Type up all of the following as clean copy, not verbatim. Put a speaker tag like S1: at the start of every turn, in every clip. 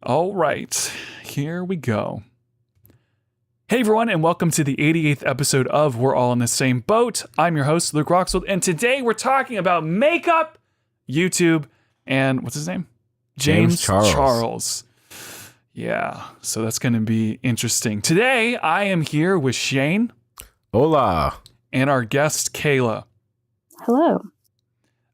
S1: All right, here we go. Hey everyone, and welcome to the 88th episode of We're All in the Same Boat. I'm your host, Luke Roxwold, and today we're talking about makeup, YouTube, and what's his name?
S2: James Charles.
S1: Yeah, so that's going to be interesting. Today, I am here with Shayne.
S2: Hola.
S1: And our guest, Kayla.
S3: Hello.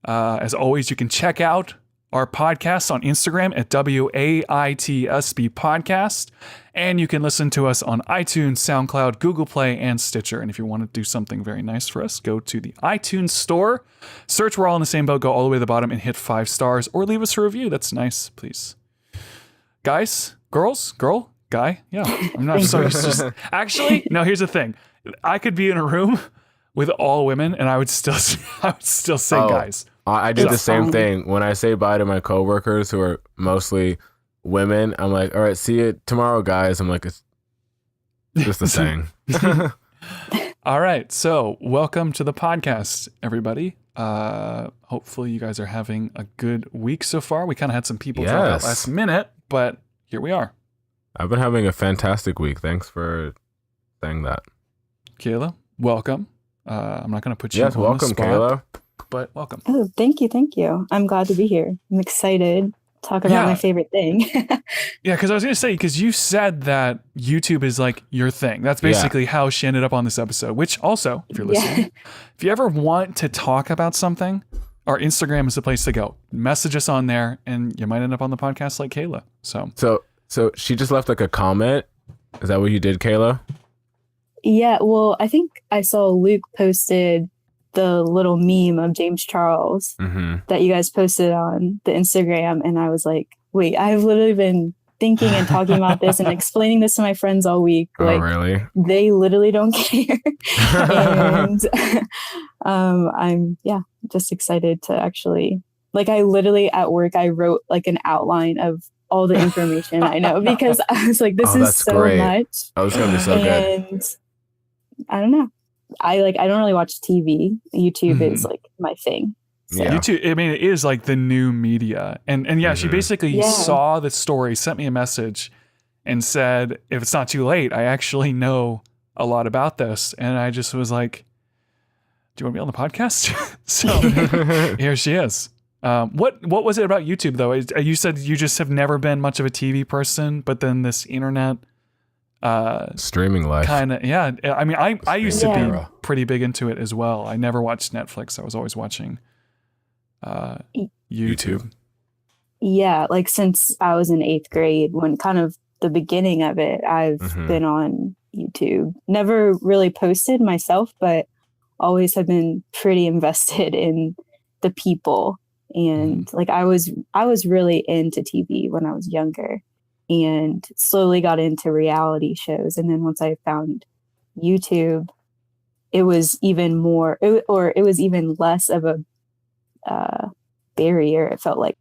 S1: As always, you can check out our podcast on Instagram at WAITSB Podcast. And you can listen to us on iTunes, SoundCloud, Google Play, and Stitcher. And if you want to do something very nice for us, go to the iTunes store, search We're All in the Same Boat, go all the way to the bottom and hit 5 stars, or leave us a review. That's nice, please. Guys, girls, girl, guy. Yeah, I'm not so used to just... Actually, no, here's the thing. I could be in a room with all women and I would still say guys.
S2: I do the same thing. When I say bye to my coworkers who are mostly women, I'm like, all right, see you tomorrow, guys. I'm like, it's just the saying.
S1: All right. So welcome to the podcast, everybody. Hopefully you guys are having a good week so far. We kind of had some people drop out last minute, but here we are.
S2: I've been having a fantastic week. Thanks for saying that.
S1: Kayla, welcome. I'm not going to put you on
S2: welcome,
S1: the spot,
S2: Kayla.
S1: But welcome.
S3: Oh, thank you. I'm glad to be here. I'm excited to talk about my favorite thing.
S1: Yeah, because I was going to say, because you said that YouTube is like your thing. That's basically how she ended up on this episode, which also, if you're listening, if you ever want to talk about something, our Instagram is the place to go. Message us on there and you might end up on the podcast like Kayla.
S2: So she just left like a comment. Is that what you did, Kayla?
S3: Yeah, well, I think I saw Luke posted the little meme of James Charles that you guys posted on the Instagram. And I was like, wait, I've literally been thinking and talking about this and explaining this to my friends all week. Like,
S2: really?
S3: They literally don't care. And I'm just excited to actually, like, I literally at work, I wrote like an outline of all the information I know because I was like, this is so
S2: great.
S3: much.
S2: Oh, it's going to be so good.
S3: And I don't know. I don't really watch TV. YouTube is like my thing.
S1: So. Yeah. YouTube, I mean, it is like the new media. And she basically saw the story, sent me a message and said, if it's not too late, I actually know a lot about this. And I just was like, do you want to be on the podcast? So here she is. What was it about YouTube though? You said you just have never been much of a TV person, but then this internet
S2: streaming life
S1: kind of I mean I used to be pretty big into it as well. I never watched Netflix. I was always watching YouTube.
S3: Yeah, like since I was in 8th grade, when kind of the beginning of it, I've been on YouTube. Never really posted myself, but always have been pretty invested in the people. And like I was really into TV when I was younger. And slowly got into reality shows. And then once I found YouTube, it was even more, it was even less of a barrier. It felt like,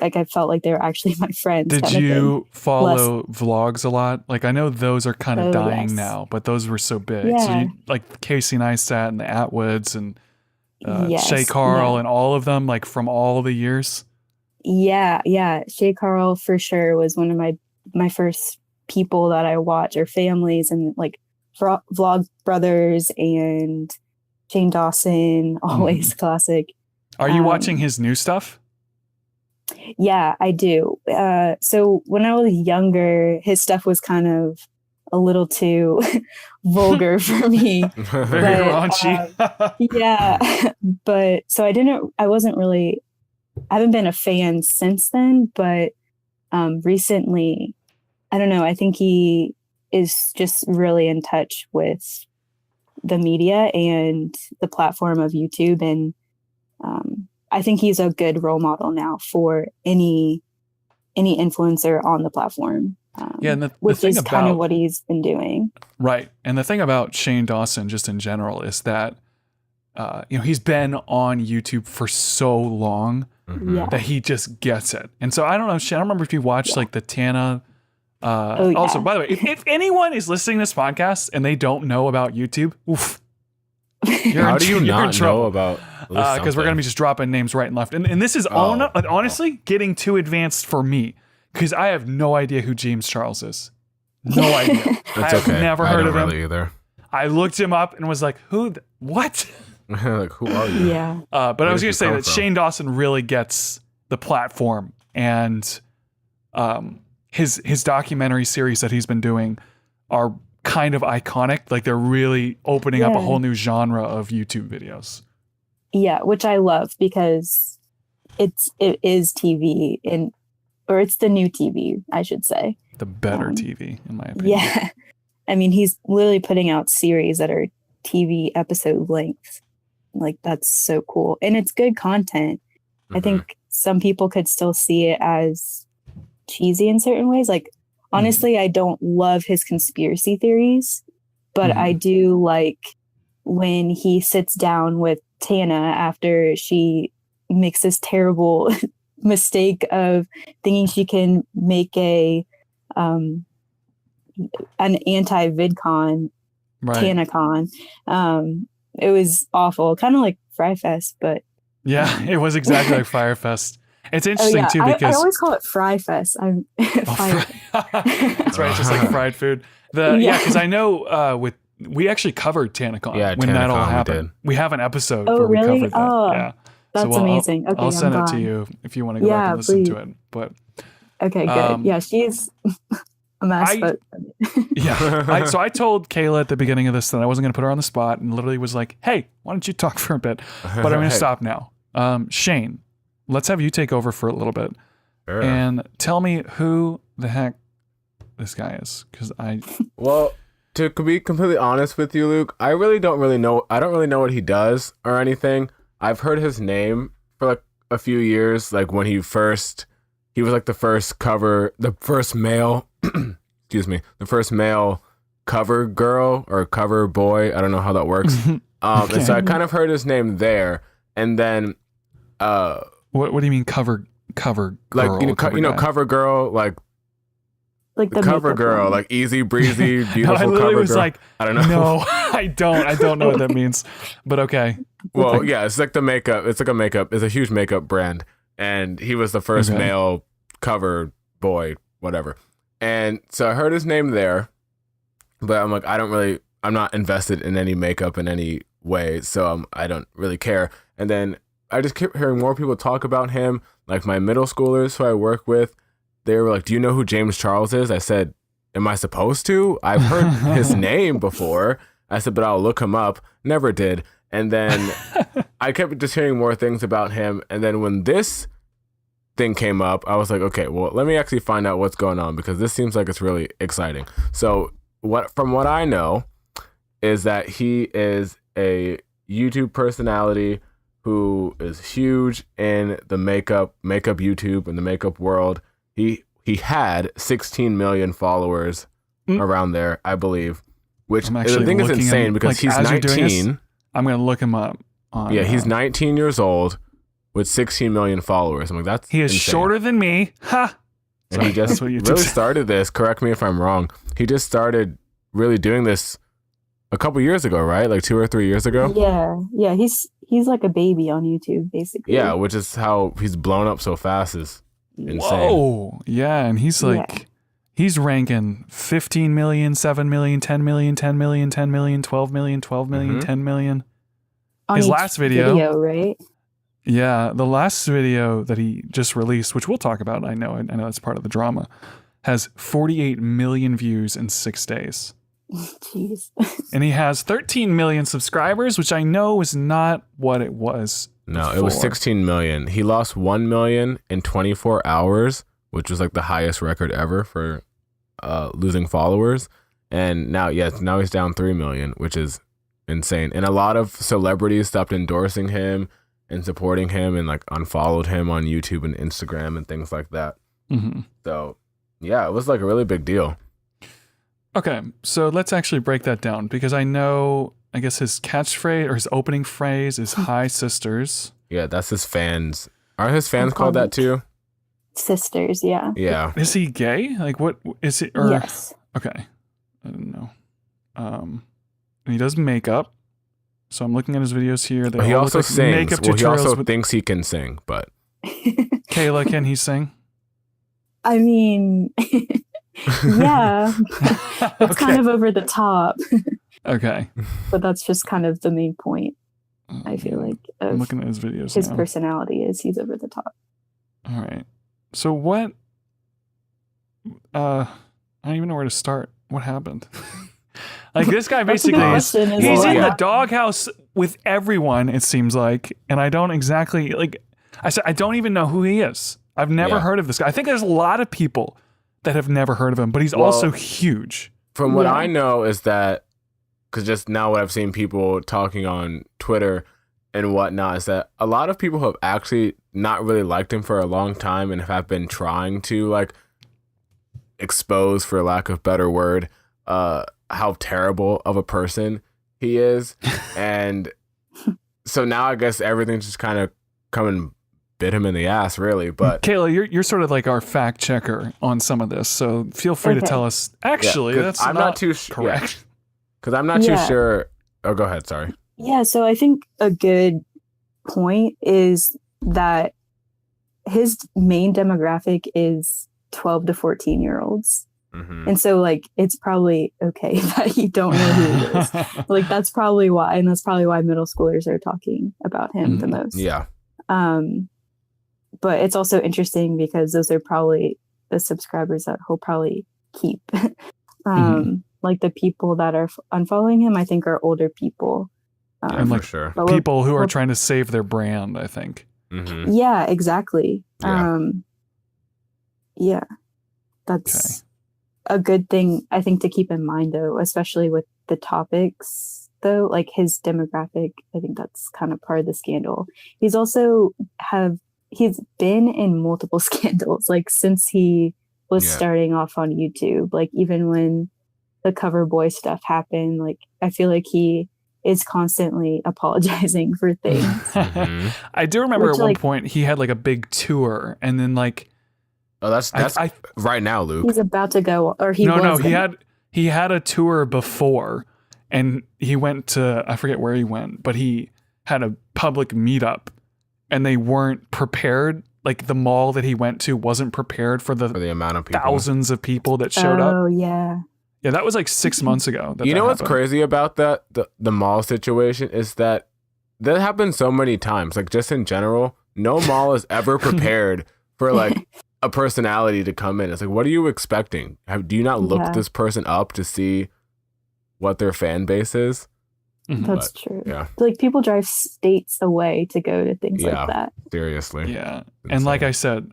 S3: like I felt like they were actually my friends.
S1: Did you follow vlogs a lot? Like I know those are kind of dying now, but those were so big. Yeah. So you, like Casey Neistat and the Atwoods and Shay Carl and all of them, like from all the years.
S3: Yeah. Shay Carl for sure was one of my first people that I watch, or families, and like Vlog Brothers and Shane Dawson, always classic.
S1: Are you watching his new stuff?
S3: Yeah, I do. So when I was younger, his stuff was kind of a little too vulgar for me.
S1: Very raunchy.
S3: Yeah. But so I haven't been a fan since then, but recently, I don't know, I think he is just really in touch with the media and the platform of YouTube. And I think he's a good role model now for any influencer on the platform.
S1: And the
S3: which
S1: thing
S3: is kind of what he's been doing.
S1: Right. And the thing about Shane Dawson, just in general, is that he's been on YouTube for so long that he just gets it. And so I don't know, Shane, I don't remember if you watched like the Tana. Also, by the way, if anyone is listening to this podcast and they don't know about YouTube, oof.
S2: How do you not know about?
S1: Because we're going to be just dropping names right and left. And this is honestly getting too advanced for me. because I have no idea who James Charles is. No idea. I have never heard of him.
S2: Really either.
S1: I looked him up and was like, what?
S2: Like, who are you?
S3: Yeah.
S1: But I was going to say that Shayne Dawson really gets the platform, and his documentary series that he's been doing are kind of iconic. Like they're really opening up a whole new genre of YouTube videos.
S3: Yeah, which I love because it is TV or it's the new TV, I should say.
S1: The better TV, in my opinion.
S3: Yeah. I mean, he's literally putting out series that are TV episode length. Like, that's so cool. And it's good content. Mm-hmm. I think some people could still see it as cheesy in certain ways. Like, honestly, I don't love his conspiracy theories, but I do like when he sits down with Tana after she makes this terrible mistake of thinking she can make an anti-VidCon, TanaCon. It was awful, kind of like Fry Fest, but
S1: yeah, it was exactly like Fyre Fest. It's interesting too because
S3: I always call it Fry Fest.
S1: That's right, just like fried food. Because I know we actually covered TanaCon when that all happened. We have an episode where we covered that. Yeah,
S3: that's amazing. Okay,
S1: I'll send it to you if you want to go back and listen to it. But
S3: okay, good. Yeah, she's a mess.
S1: So I told Kayla at the beginning of this that I wasn't going to put her on the spot, and literally was like, "Hey, why don't you talk for a bit?" But I'm going to stop now. Shayne, let's have you take over for a little bit and tell me who the heck this guy is, because
S2: Well, to be completely honest with you, Luke, I don't really know what he does or anything. I've heard his name for like a few years, like when he was like the first male, excuse me, the first male cover girl or cover boy. I don't know how that works. And so I kind of heard his name there, and then
S1: what do you mean cover girl?
S2: Like cover girl, like the cover girl, like easy breezy, beautiful
S1: I literally
S2: cover
S1: was
S2: girl.
S1: Like,
S2: I don't know.
S1: No, I don't know what that means, but okay.
S2: Well, yeah, it's like the makeup. It's like a makeup. It's a huge makeup brand, and he was the first male cover boy, whatever. And so I heard his name there, but I'm like, I'm not invested in any makeup in any way, so I don't really care. And then I just kept hearing more people talk about him, like my middle schoolers who I work with. They were like, "Do you know who James Charles is?" I said, "Am I supposed to? I've heard his name before." I said, "But I'll look him up." Never did. And then I kept just hearing more things about him. And then when this thing came up, I was like, okay, well, let me actually find out what's going on, because this seems like it's really exciting. So from what I know is that he is a YouTube personality who is huge in the makeup YouTube and the makeup world. He had 16 million followers around there, I believe, which I think is insane because he's 19.
S1: I'm going to look him up.
S2: He's 19 years old with 16 million followers. I'm like, that's
S1: He is
S2: insane.
S1: shorter than me. Ha!
S2: And he just really started this. Correct me if I'm wrong. He just started really doing this a couple years ago, right? Like 2 or 3 years ago?
S3: Yeah. He's like a baby on YouTube, basically.
S2: Yeah, which is how he's blown up so fast is insane.
S1: Whoa. Yeah, and he's like... He's ranking 15 million, 7 million, 10 million, 10 million, 10 million, 12 million, 12 million, 10 million.
S3: On
S1: his last video,
S3: right?
S1: Yeah, the last video that he just released, which we'll talk about, I know that's part of the drama, has 48 million views in 6 days.
S3: Jeez.
S1: And he has 13 million subscribers, which I know is not what it was.
S2: No, it was 16 million. He lost 1 million in 24 hours, which was like the highest record ever for losing followers. And now he's down 3 million, which is insane. And a lot of celebrities stopped endorsing him and supporting him and like unfollowed him on YouTube and Instagram and things like that.
S1: Mm-hmm.
S2: So yeah, it was like a really big deal.
S1: Okay, so let's actually break that down, because I know, I guess his catchphrase or his opening phrase is "Hi, sisters."
S2: Yeah, that's his fans. Aren't his fans called that too?
S3: Sisters, yeah.
S2: Yeah.
S1: Is he gay? Like, what is it? Or,
S3: yes.
S1: Okay, I don't know. And he does makeup. So I'm looking at his videos here.
S2: He also sings.
S1: Makeup
S2: Well, he
S1: tutorials
S2: also thinks he can sing, but
S1: Kayla, can he sing?
S3: I mean, yeah, it's kind of over the top,
S1: Okay.
S3: but that's just kind of the main point. I feel like
S1: I'm
S3: of
S1: looking at his videos
S3: his
S1: now.
S3: personality is he's over the top.
S1: All right. So what? I don't even know where to start. What happened? Like this guy
S3: That's a good
S1: basically
S3: question as
S1: he's
S3: well.
S1: in
S2: Yeah.
S1: the doghouse with everyone, it seems like, and I don't exactly like. I said I don't even know who he is. I've never
S2: Yeah.
S1: heard of this guy. I think there's a lot of people that have never heard of him, but he's
S2: Well,
S1: also huge.
S2: From what
S3: Yeah.
S2: I know is that, because just now what I've seen people talking on Twitter and whatnot, is that a lot of people have actually not really liked him for a long time and have been trying to like expose, for lack of better word, how terrible of a person he is. And so now I guess everything's just kind of coming bit him in the ass, really. But
S1: Kayla, you're sort of like our fact checker on some of this, so feel free to
S3: Okay.
S1: tell us. Actually,
S2: 'cause
S1: that's
S2: I'm not too
S1: correct.
S2: because I'm not too
S3: Yeah.
S2: sure. Oh, go ahead. Sorry.
S3: Yeah, so I think a good point is that his main demographic is 12 to 14-year-olds.
S2: Mm-hmm.
S3: And so, like, it's probably okay that you don't know who he is. Like, that's probably why. And that's probably why middle schoolers are talking about him the most.
S2: Yeah.
S3: But it's also interesting because those are probably the subscribers that he'll probably keep. Like, the people that are unfollowing him, I think, are older people.
S1: And like
S2: for sure.
S3: but we're-
S1: people who are
S3: we're-
S1: trying to save their brand, I think.
S2: Mm-hmm.
S3: Yeah, exactly.
S2: Yeah.
S3: Yeah, that's a good thing, I think, to keep in mind, though, especially with the topics, though, like his demographic. I think that's kind of part of the scandal. He's also he's been in multiple scandals, like since he was
S2: Yeah.
S3: starting off on YouTube. Like even when the cover boy stuff happened, like I feel like he is constantly apologizing for things.
S2: Mm-hmm.
S1: I do remember
S3: Which,
S1: at one
S3: like-
S1: point he had like a big tour, and then like
S2: Oh, that's
S1: I
S2: right now, Luke.
S3: He's about to go, or he
S1: no
S3: was
S1: he
S3: gonna-
S1: had a tour before, and he went to, I forget where he went, but he had a public meetup, and they weren't prepared. Like the mall that he went to wasn't prepared for
S2: For
S1: the
S2: the amount of people.
S1: thousands of people that showed up.
S3: Oh yeah.
S1: Yeah, that was like 6 months ago.
S2: You know what's
S1: happened.
S2: crazy about that? The mall situation is that happens so many times. Like just in general, no mall is ever prepared for like a personality to come in. It's like, what are you expecting? Do you not look
S3: Yeah.
S2: this person up to see what their fan base is?
S1: Mhm.
S3: That's true.
S2: Yeah,
S3: Like people drive states away to go to things
S2: Yeah.
S3: like that.
S2: seriously.
S1: Yeah. And like I said,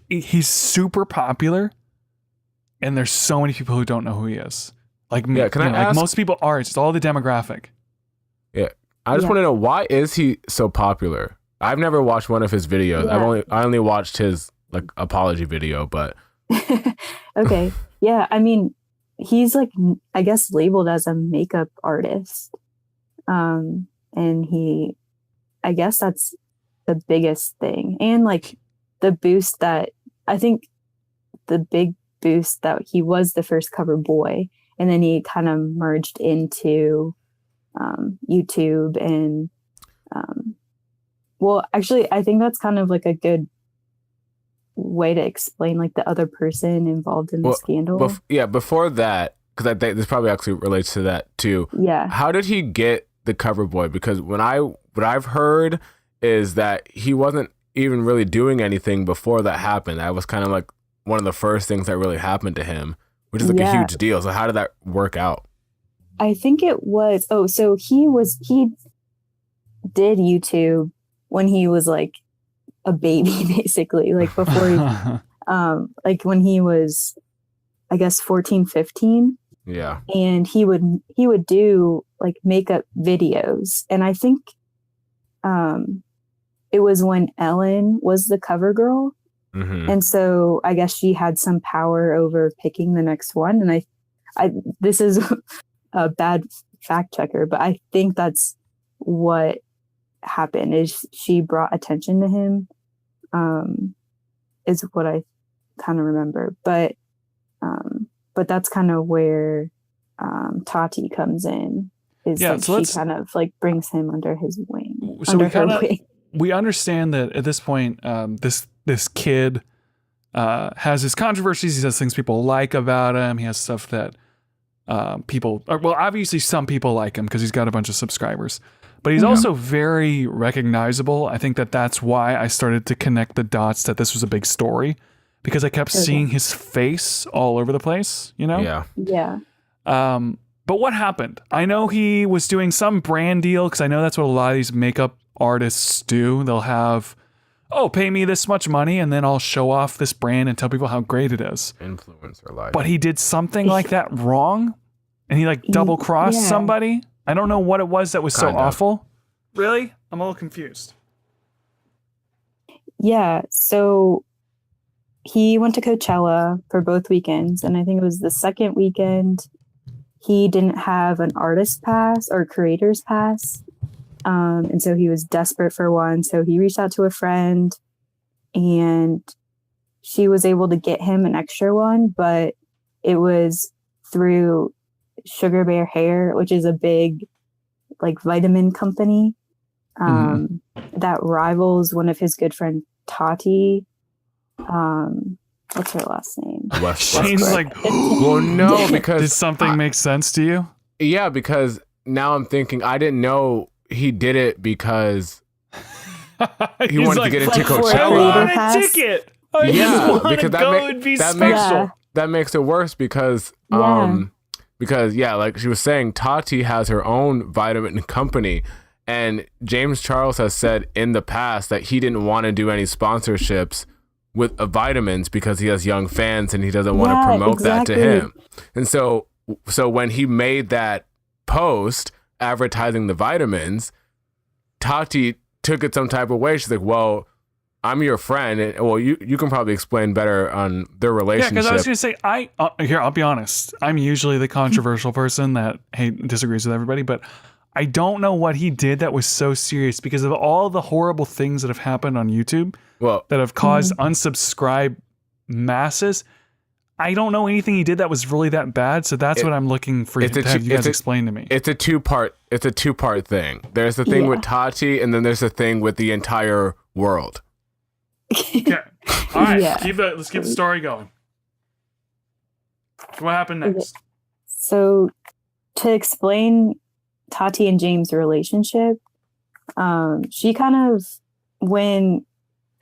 S1: he's super popular, and there's so many people who don't know who he is. Like,
S2: Yeah, can I
S1: like
S2: ask-
S1: most people are. It's just all the demographic.
S2: I just
S3: Yeah.
S2: want to know, why is he so popular? I've never watched one of his videos.
S3: Yeah.
S2: I only watched his like apology video, but
S3: Okay. Yeah. I mean, he's like, I guess, labeled as a makeup artist. And I guess that's the biggest thing. And like the boost that I think the big boost that he was the first cover boy, and then he kind of merged into YouTube and well, actually, I think that's kind of like a good way to explain like the other person involved in the
S2: Well,
S3: scandal.
S2: before that, because I think this probably actually relates to that too.
S3: Yeah.
S2: How did he get the cover boy? Because what I've heard is that he wasn't even really doing anything before that happened. That was kind of like one of the first things that really happened to him, which is like a
S3: Yeah.
S2: huge deal. So how did that work out?
S3: I think it was, so he did YouTube when he was like a baby, basically, like before he, like when he was, I guess, 14, 15.
S2: Yeah.
S3: And he would do like makeup videos. And I think it was when Ellen was the cover girl.
S2: Mm-hmm.
S3: And so I guess she had some power over picking the next one. And I this is a bad fact checker, but I think that's what happened, is she brought attention to him, is what I kind of remember. But that's kind of where Tati comes in. Is
S1: Yeah,
S3: like
S1: so
S3: she kind of like brings him under his wing.
S1: So
S3: under
S1: we
S3: her
S1: kinda-
S3: wing.
S1: we understand that at this point, this kid has his controversies. He has things people like about him. He has stuff that obviously some people like him because he's got a bunch of subscribers. But he's also very recognizable. I think that's why I started to connect the dots that this was a big story, because I kept seeing his face all over the place, you know?
S2: Yeah.
S3: Yeah.
S1: But what happened? I know he was doing some brand deal, because I know that's what a lot of these makeup artists do. They'll have, pay me this much money, and then I'll show off this brand and tell people how great it is.
S2: Influencer life.
S1: But he did something like that wrong, and he like double crossed somebody. I don't know what it was that was so awful. Really? I'm a little confused.
S3: Yeah. So he went to Coachella for both weekends, and I think it was the second weekend he didn't have an artist pass or creator's pass. And so he was desperate for one. So he reached out to a friend, and she was able to get him an extra one, but it was through Sugar Bear Hair, which is a big like vitamin company that rivals one of his good friend Tati. What's her last name?
S1: Shayne's like,
S2: well, no, because
S1: did something make sense to you?
S2: Yeah, because now I'm thinking I didn't know he did it because he wanted to get into Coachella.
S1: I want a ticket. I just want to go and be special.
S2: That makes it worse because like she was saying, Tati has her own vitamin company, and James Charles has said in the past that he didn't want to do any sponsorships with vitamins because he has young fans and he doesn't want to promote that to him. And so when he made that post advertising the vitamins, Tati took it some type of way. She's like, well, I'm your friend. And, well, you can probably explain better on their relationship.
S1: Yeah, because I was going to say, I'll be honest. I'm usually the controversial person that disagrees with everybody, but I don't know what he did that was so serious because of all the horrible things that have happened on YouTube that have caused unsubscribe masses. I don't know anything he did that was really that bad, so that's what I'm looking for to have you guys explain to me.
S2: It's a two-part thing. There's the thing with Tati, and then there's the thing with the entire world.
S1: Okay. All right. Let's keep the story going. What happened next?
S3: Okay. So to explain Tati and James' relationship, she kind of, when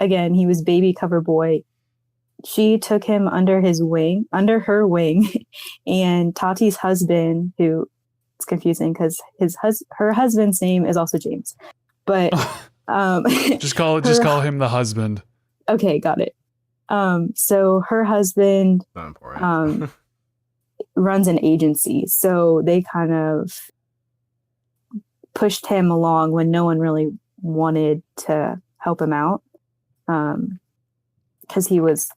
S3: again he was baby cover boy, she took him under her wing, and Tati's husband, who it's confusing because her husband's name is also James, but
S1: just call him the husband.
S3: Okay, got it. So her husband runs an agency, so they kind of pushed him along when no one really wanted to help him out, because he was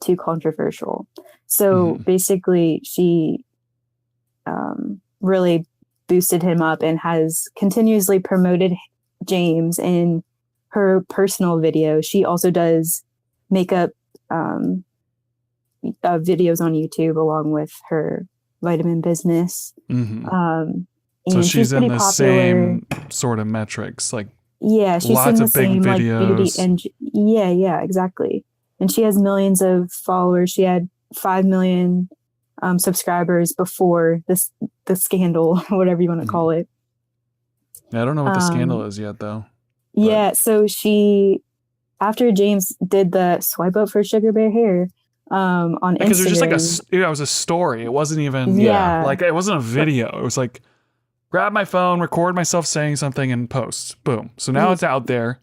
S3: too controversial. So basically she really boosted him up and has continuously promoted James in her personal videos. She also does makeup videos on YouTube along with her vitamin business.
S1: So she's in the same sort of metrics, like
S3: she's
S1: lots
S3: in the
S1: of big
S3: same
S1: videos.
S3: Like beauty and exactly. And she has millions of followers. She had 5 million subscribers before the scandal, whatever you want to call it.
S1: Yeah, I don't know what the scandal is yet, though.
S3: Yeah, so after James did the swipe up for Sugar Bear Hair on Instagram.
S1: Because it was just it was a story. It wasn't even, like, it wasn't a video. It was like, grab my phone, record myself saying something, and post. Boom. So now it's out there.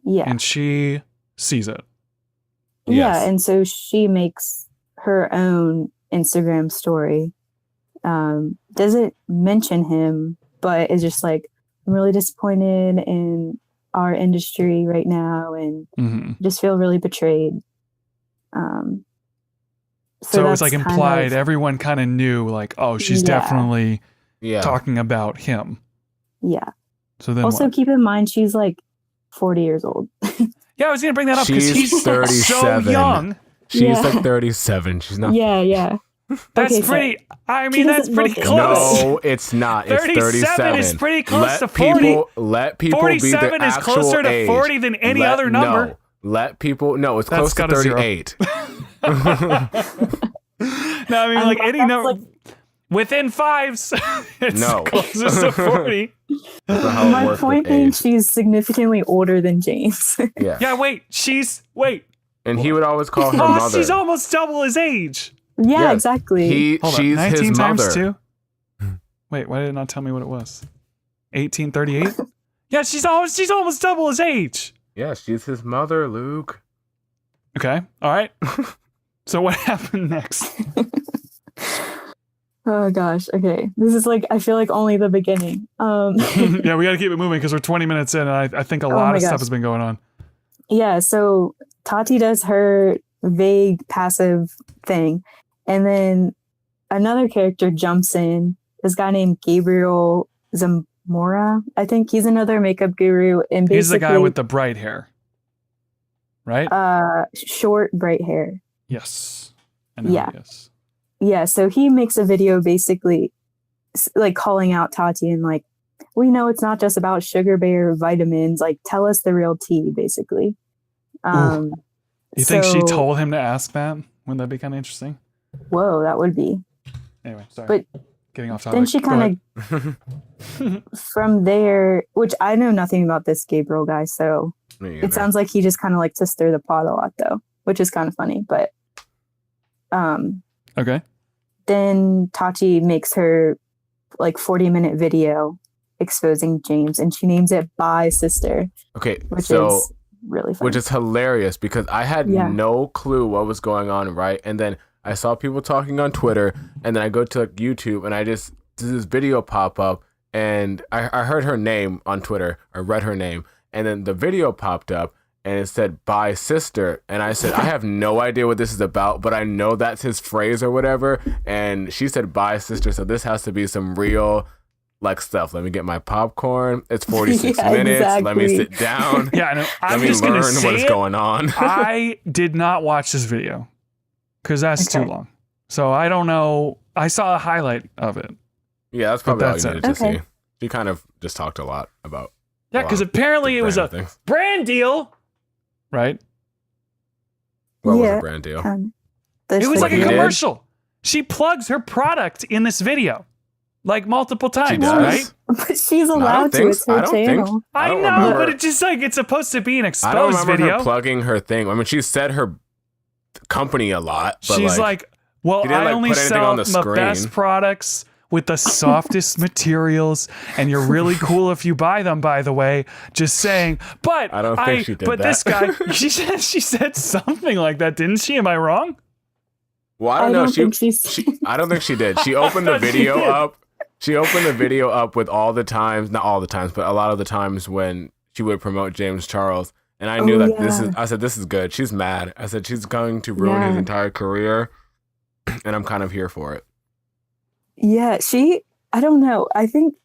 S1: Yeah. And she sees it.
S3: Yeah, and so she makes her own Instagram story. Doesn't mention him, but is just like, I'm really disappointed in our industry right now and just feel really betrayed.
S1: So it was like implied, everyone kind of knew, like, oh, she's definitely talking about him. Yeah. So then also keep in mind, she's like 40 years old. Yeah, I was going to bring that up because he's
S2: 37.
S1: so young.
S2: She's like 37. She's not.
S3: Yeah.
S1: That's
S3: Okay,
S1: pretty. I
S3: She
S1: mean, that's
S3: doesn't
S1: pretty
S3: look it.
S1: close.
S2: No, it's not. It's 37.
S1: is pretty close
S2: let
S1: to 40.
S2: People, let people be
S1: 47
S2: the
S1: is
S2: actual
S1: closer to
S2: age.
S1: 40 than any other number.
S2: No, let people. No, it's
S1: That's
S2: close to
S1: got a zero.
S2: 38.
S1: No, I mean, like any
S3: that's
S1: number
S3: like-
S1: within fives, it's
S2: No.
S1: closest to 40.
S2: That's not how it
S3: My
S2: works
S3: point
S2: with
S3: being,
S2: age.
S3: she's significantly older than James.
S2: Yeah.
S1: Yeah, wait.
S2: And he would always call her
S1: Oh,
S2: mother.
S1: she's almost double his age.
S3: Yeah,
S2: Yes,
S3: exactly.
S1: Hold on.
S2: She's
S1: 19
S2: his
S1: times
S2: mother.
S1: 2? Wait, why did it not tell me what it was? 1838? Yeah, she's almost double his age.
S2: Yeah, she's his mother, Luke.
S1: Okay. All right. So what happened next?
S3: Oh gosh. Okay. This is like, I feel like only the beginning.
S1: Yeah, we got to keep it moving because we're 20 minutes in, and I think a lot
S3: my
S1: of stuff
S3: gosh.
S1: has been going on.
S3: Yeah. So Tati does her vague passive thing. And then another character jumps in. This guy named Gabriel Zamora. I think he's another makeup guru. And basically,
S1: He's the guy with the bright hair, right?
S3: short, bright hair.
S1: Yes. I know who
S3: Yeah.
S1: he is.
S3: Yeah, so he makes a video basically like calling out Tati and like, we know it's not just about sugar bear vitamins. Like, tell us the real tea, basically.
S1: You think she
S3: so-
S1: told him to ask that? Wouldn't that be kind of interesting?
S3: Whoa, that would be.
S1: Anyway, sorry.
S3: But
S1: getting off topic.
S3: then she
S1: Go
S3: kind
S1: ahead.
S3: of, from there, which I know nothing about this Gabriel guy, so it sounds like he just kind of likes to stir the pot a lot, though, which is kind of funny. But
S1: Okay.
S3: then Tati makes her like 40-minute video exposing James, and she names it "Bye Sister,"
S2: Okay,
S3: which
S2: so
S3: is really funny.
S2: which is hilarious because I had
S3: Yeah.
S2: no clue what was going on, right? And then I saw people talking on Twitter, and then I go to like YouTube, and I just this video pop up, and I heard her name on Twitter, I read her name, and then the video popped up, and it said "Bye Sister," and I said, I have no idea what this is about, but I know that's his phrase or whatever, and she said "Bye Sister," so this has to be some real like stuff. Let me get my popcorn. It's 46
S3: Yeah,
S2: minutes. Let me
S3: exactly.
S2: sit down.
S1: Yeah, I know.
S2: Let
S1: I'm
S2: me
S1: just going to
S2: learn
S1: say
S2: what's
S1: it.
S2: going on.
S1: I did not watch this video because that's too
S3: Okay.
S1: long. So I don't know. I saw a highlight of it.
S2: Yeah, that's probably all
S1: that's
S2: you
S1: it.
S2: needed to
S3: Okay.
S2: see. She kind of just talked a lot about.
S1: Yeah,
S2: a
S1: because
S2: lot of
S1: apparently it was a
S2: random things.
S1: brand deal, right?
S2: What was
S3: Yeah.
S2: a brand deal?
S1: It was like a
S2: he did?
S1: commercial. She plugs her product in this video like multiple times,
S2: does?
S1: right?
S3: But she's
S2: I don't
S3: allowed to.
S2: think
S3: It's
S2: so.
S3: her
S2: I don't think-
S3: channel.
S1: I
S2: don't
S1: know,
S2: remember-
S1: but it's just like it's supposed to be an
S2: I don't
S1: exposed
S2: remember
S1: video.
S2: her plugging her thing. I mean, she said her company a lot, but
S1: She's like, well,
S2: she didn't,
S1: I
S2: like,
S1: only
S2: put anything
S1: sell
S2: on the
S1: the best
S2: screen.
S1: products with the softest materials, and you're really cool if you buy them, by the way. Just saying. But
S2: I don't think she did
S1: but
S2: that.
S1: this guy, she said something like that, didn't she? Am I wrong?
S2: well, I
S3: I
S2: don't know.
S3: don't think she's-
S2: I don't think she did. She opened the
S1: thought she
S2: video
S1: did.
S2: up. She opened the video up with all the times, not all the times, but a lot of the times when she would promote James Charles. And I knew
S3: Oh,
S2: that
S3: yeah.
S2: I said, this is good. She's mad. I said, she's going to ruin his
S3: Yeah.
S2: entire career. And I'm kind of here for it.
S3: Yeah, I don't know. I think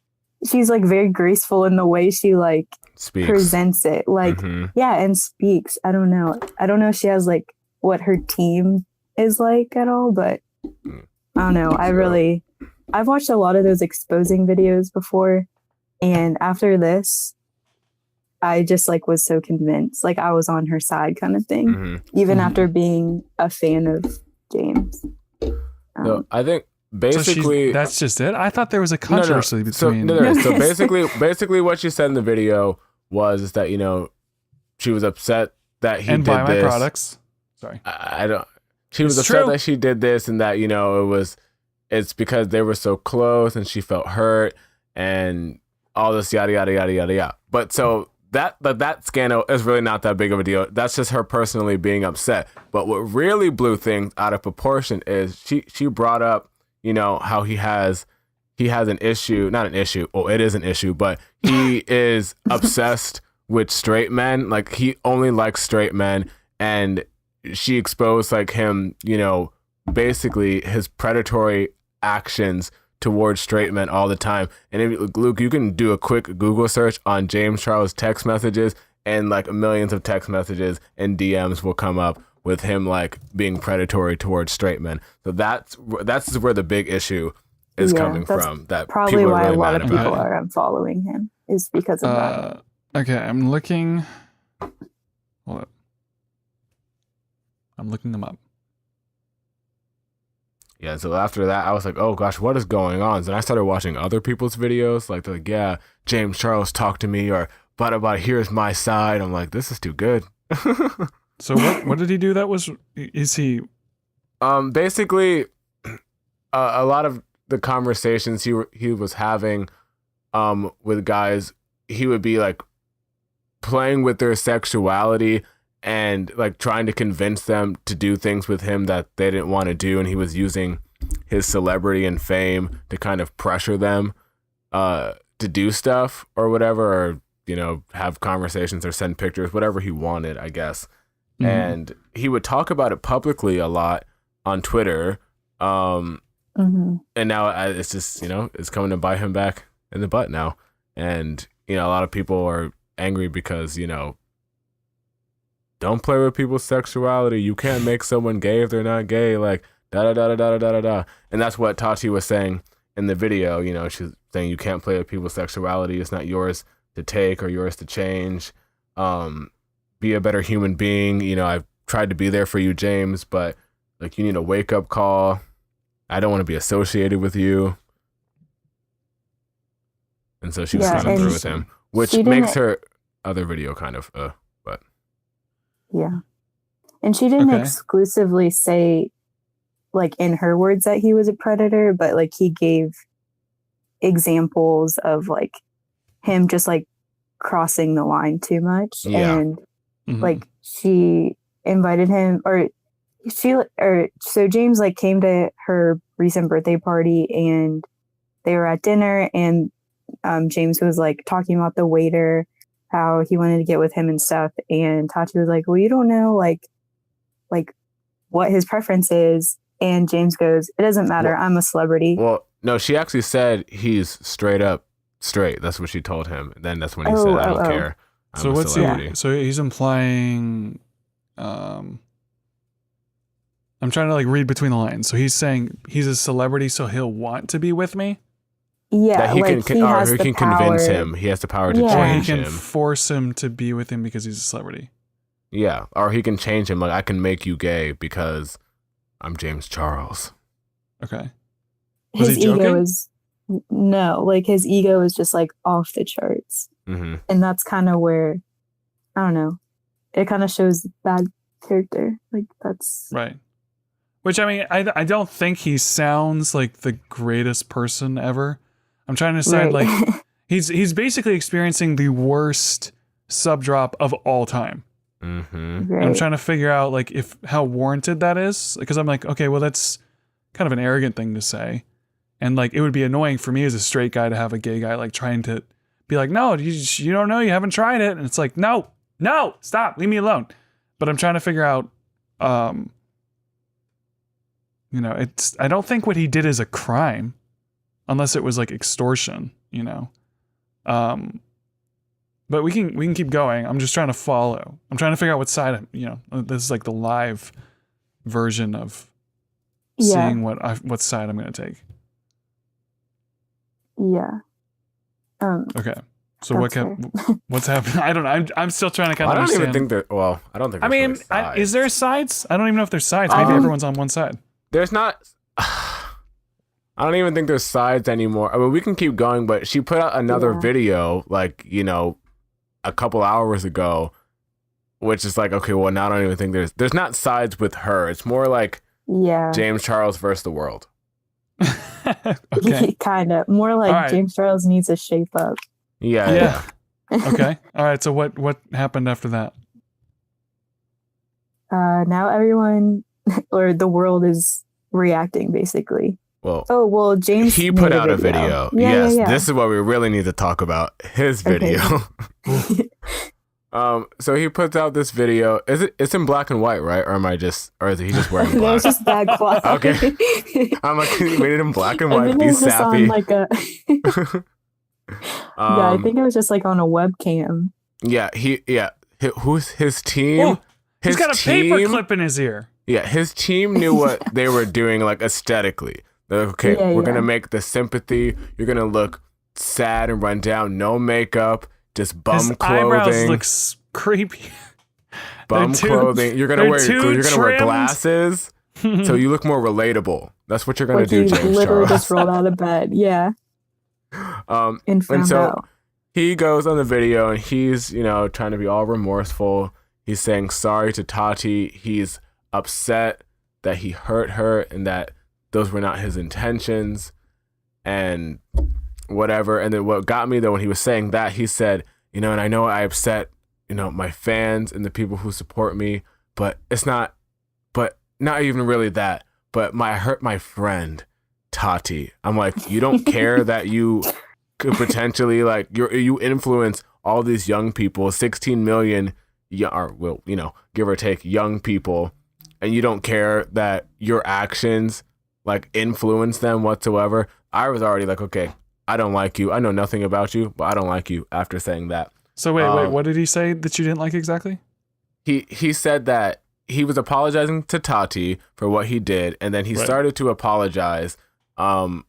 S3: she's like very graceful in the way she like
S2: Speaks.
S3: presents it. Like,
S2: Mhm.
S3: yeah, and speaks. I don't know. I don't know if she has like what her team is like at all, but I don't know. I've watched a lot of those exposing videos before, and after this, I just like was so convinced. Like I was on her side kind of thing,
S2: Mhm.
S3: even
S1: Mhm.
S3: after being a fan of James.
S2: So I think
S1: So
S2: basically
S1: that's just it. I thought there was a controversy between.
S2: So basically what she said in the video was that, you know, she was upset that he
S1: and
S2: did
S1: buy my
S2: this.
S1: products. Sorry.
S2: I don't. She was
S1: It's
S2: upset
S1: true.
S2: that she did this and that, you know, it's because they were so close and she felt hurt and all this yada yada yada yada yada. But so that scandal is really not that big of a deal. That's just her personally being upset. But what really blew things out of proportion is she brought up, you know, how he has an issue, not an issue. Well, it is an issue, but he is obsessed with straight men. Like he only likes straight men, and she exposed like him, you know, basically his predatory actions towards straight men all the time. And if, Luke, you can do a quick Google search on James Charles text messages, and like millions of text messages and DMs will come up with him like being predatory towards straight men. So that's where the big issue is coming from. That
S3: probably
S2: people are
S3: why
S2: really
S3: a lot
S2: mad
S3: of
S2: about
S3: people
S2: it.
S3: are unfollowing him is because of that.
S1: Okay, I'm looking. Hold up. I'm looking them up.
S2: Yeah, so after that, I was like, oh gosh, what is going on? So then I started watching other people's videos. Like, they're like, yeah, James Charles talked to me, or but here's my side. I'm like, this is too good.
S1: So what did he do that was, is he?
S2: Basically, a lot of the conversations he was having with guys, he would be like playing with their sexuality and like trying to convince them to do things with him that they didn't want to do, and he was using his celebrity and fame to kind of pressure them to do stuff or whatever, or have conversations or send pictures, whatever he wanted, I guess.
S1: Mhm.
S2: And he would talk about it publicly a lot on Twitter, and now it's just it's coming to bite him back in the butt now. And a lot of people are angry because don't play with people's sexuality. You can't make someone gay if they're not gay. Like da da da da da da da da. And that's what Tati was saying in the video. She's saying you can't play with people's sexuality. It's not yours to take or yours to change. Be a better human being. I've tried to be there for you, James, but like you need a wake up call. I don't want to be associated with you. And so she was kind of through with him, which makes her other video kind of but
S3: yeah. And she didn't exclusively say, like in her words, that he was a predator, but like he gave examples of like him just like crossing the line too much.
S2: Yeah.
S3: And like she invited him, so James like came to her recent birthday party and they were at dinner, and James was like talking about the waiter, how he wanted to get with him and stuff, and Tati was like, well, you don't know like what his preference is, and James goes, it doesn't matter, I'm a celebrity.
S2: Well, no, she actually said he's straight up straight. That's what she told him. And then that's when he said, I don't care.
S1: So what's he? So he's implying. I'm trying to like read between the lines. So he's saying he's a celebrity, so he'll want to be with me.
S3: Yeah,
S2: that he
S3: like
S2: can, or he can convince him. He has the power to
S1: or he
S2: change
S1: can
S2: him.
S1: force him to be with him because he's a celebrity.
S2: Yeah, or he can change him. Like, I can make you gay because I'm James Charles.
S1: Okay.
S3: Was his ego is like his ego is just like off the charts, and that's kind of where, I don't know, it kind of shows bad character. Like that's
S1: right. Which I mean, I don't think he sounds like the greatest person ever. I'm trying to decide like he's basically experiencing the worst sub drop of all time.
S3: Right.
S1: I'm trying to figure out like how warranted that is, because I'm like, okay, well that's kind of an arrogant thing to say, and like it would be annoying for me as a straight guy to have a gay guy like trying to be like, no, you don't know, you haven't tried it, and it's like, no, stop, leave me alone. But I'm trying to figure out, I don't think what he did is a crime, unless it was like extortion, But we can keep going. I'm just trying to follow. I'm trying to figure out what side this is like the live version of seeing what side I'm going to take.
S3: Yeah.
S1: Okay. So what's happening? I don't know. I'm still trying to kind of
S2: I don't
S1: understand.
S2: even think that. Well, I don't think.
S1: I mean, is there sides? I don't even know if there's sides. Maybe everyone's on one side.
S2: There's not. I don't even think there's sides anymore. I mean, we can keep going, but she put out another video, like, a couple hours ago, which is like, okay, well, now I don't even think there's not sides with her. It's more like James Charles versus the world.
S1: Okay.
S3: Kind of. More like James Charles needs to shape up.
S2: Yeah.
S1: Okay. All right. So what happened after that?
S3: Now everyone or the world is reacting basically. Well, James.
S2: He put out a video.
S3: Yeah.
S2: This is what we really need to talk about. His video. Okay. So he puts out this video. It's in black and white, right? Or is he just wearing black?
S3: It's just bad quality.
S2: Okay. I'm like, he made it in black and white. Be sappy.
S3: I think it was just like on a webcam.
S2: Yeah. Who's his team?
S1: He's got a paper clip in his ear.
S2: Yeah, his team knew what they were doing, like, aesthetically. They're like, okay, we're gonna make the sympathy. You're gonna look sad and run down, no makeup, just bum
S1: his
S2: clothing.
S1: Eyebrows looks creepy.
S2: Bum clothing. You're gonna wear glasses, so you look more relatable. That's what you're gonna do, James Charles.
S3: Literally just rolled out of bed. Yeah. And so out.
S2: He goes on the video and he's, trying to be all remorseful. He's saying sorry to Tati. He's upset that he hurt her and that those were not his intentions and whatever. And then what got me though, when he was saying that, he said, and I know I upset, my fans and the people who support me, but not even really that, but I hurt my friend Tati. I'm like, you don't care that you could potentially, like, you influence all these young people, 16 million, give or take, young people, and you don't care that your actions, like, influence them whatsoever. I was already like, okay, I don't like you. I know nothing about you, but I don't like you after saying that.
S1: So wait, what did he say that you didn't like exactly?
S2: He said that he was apologizing to Tati for what he did, and then he started to apologize to,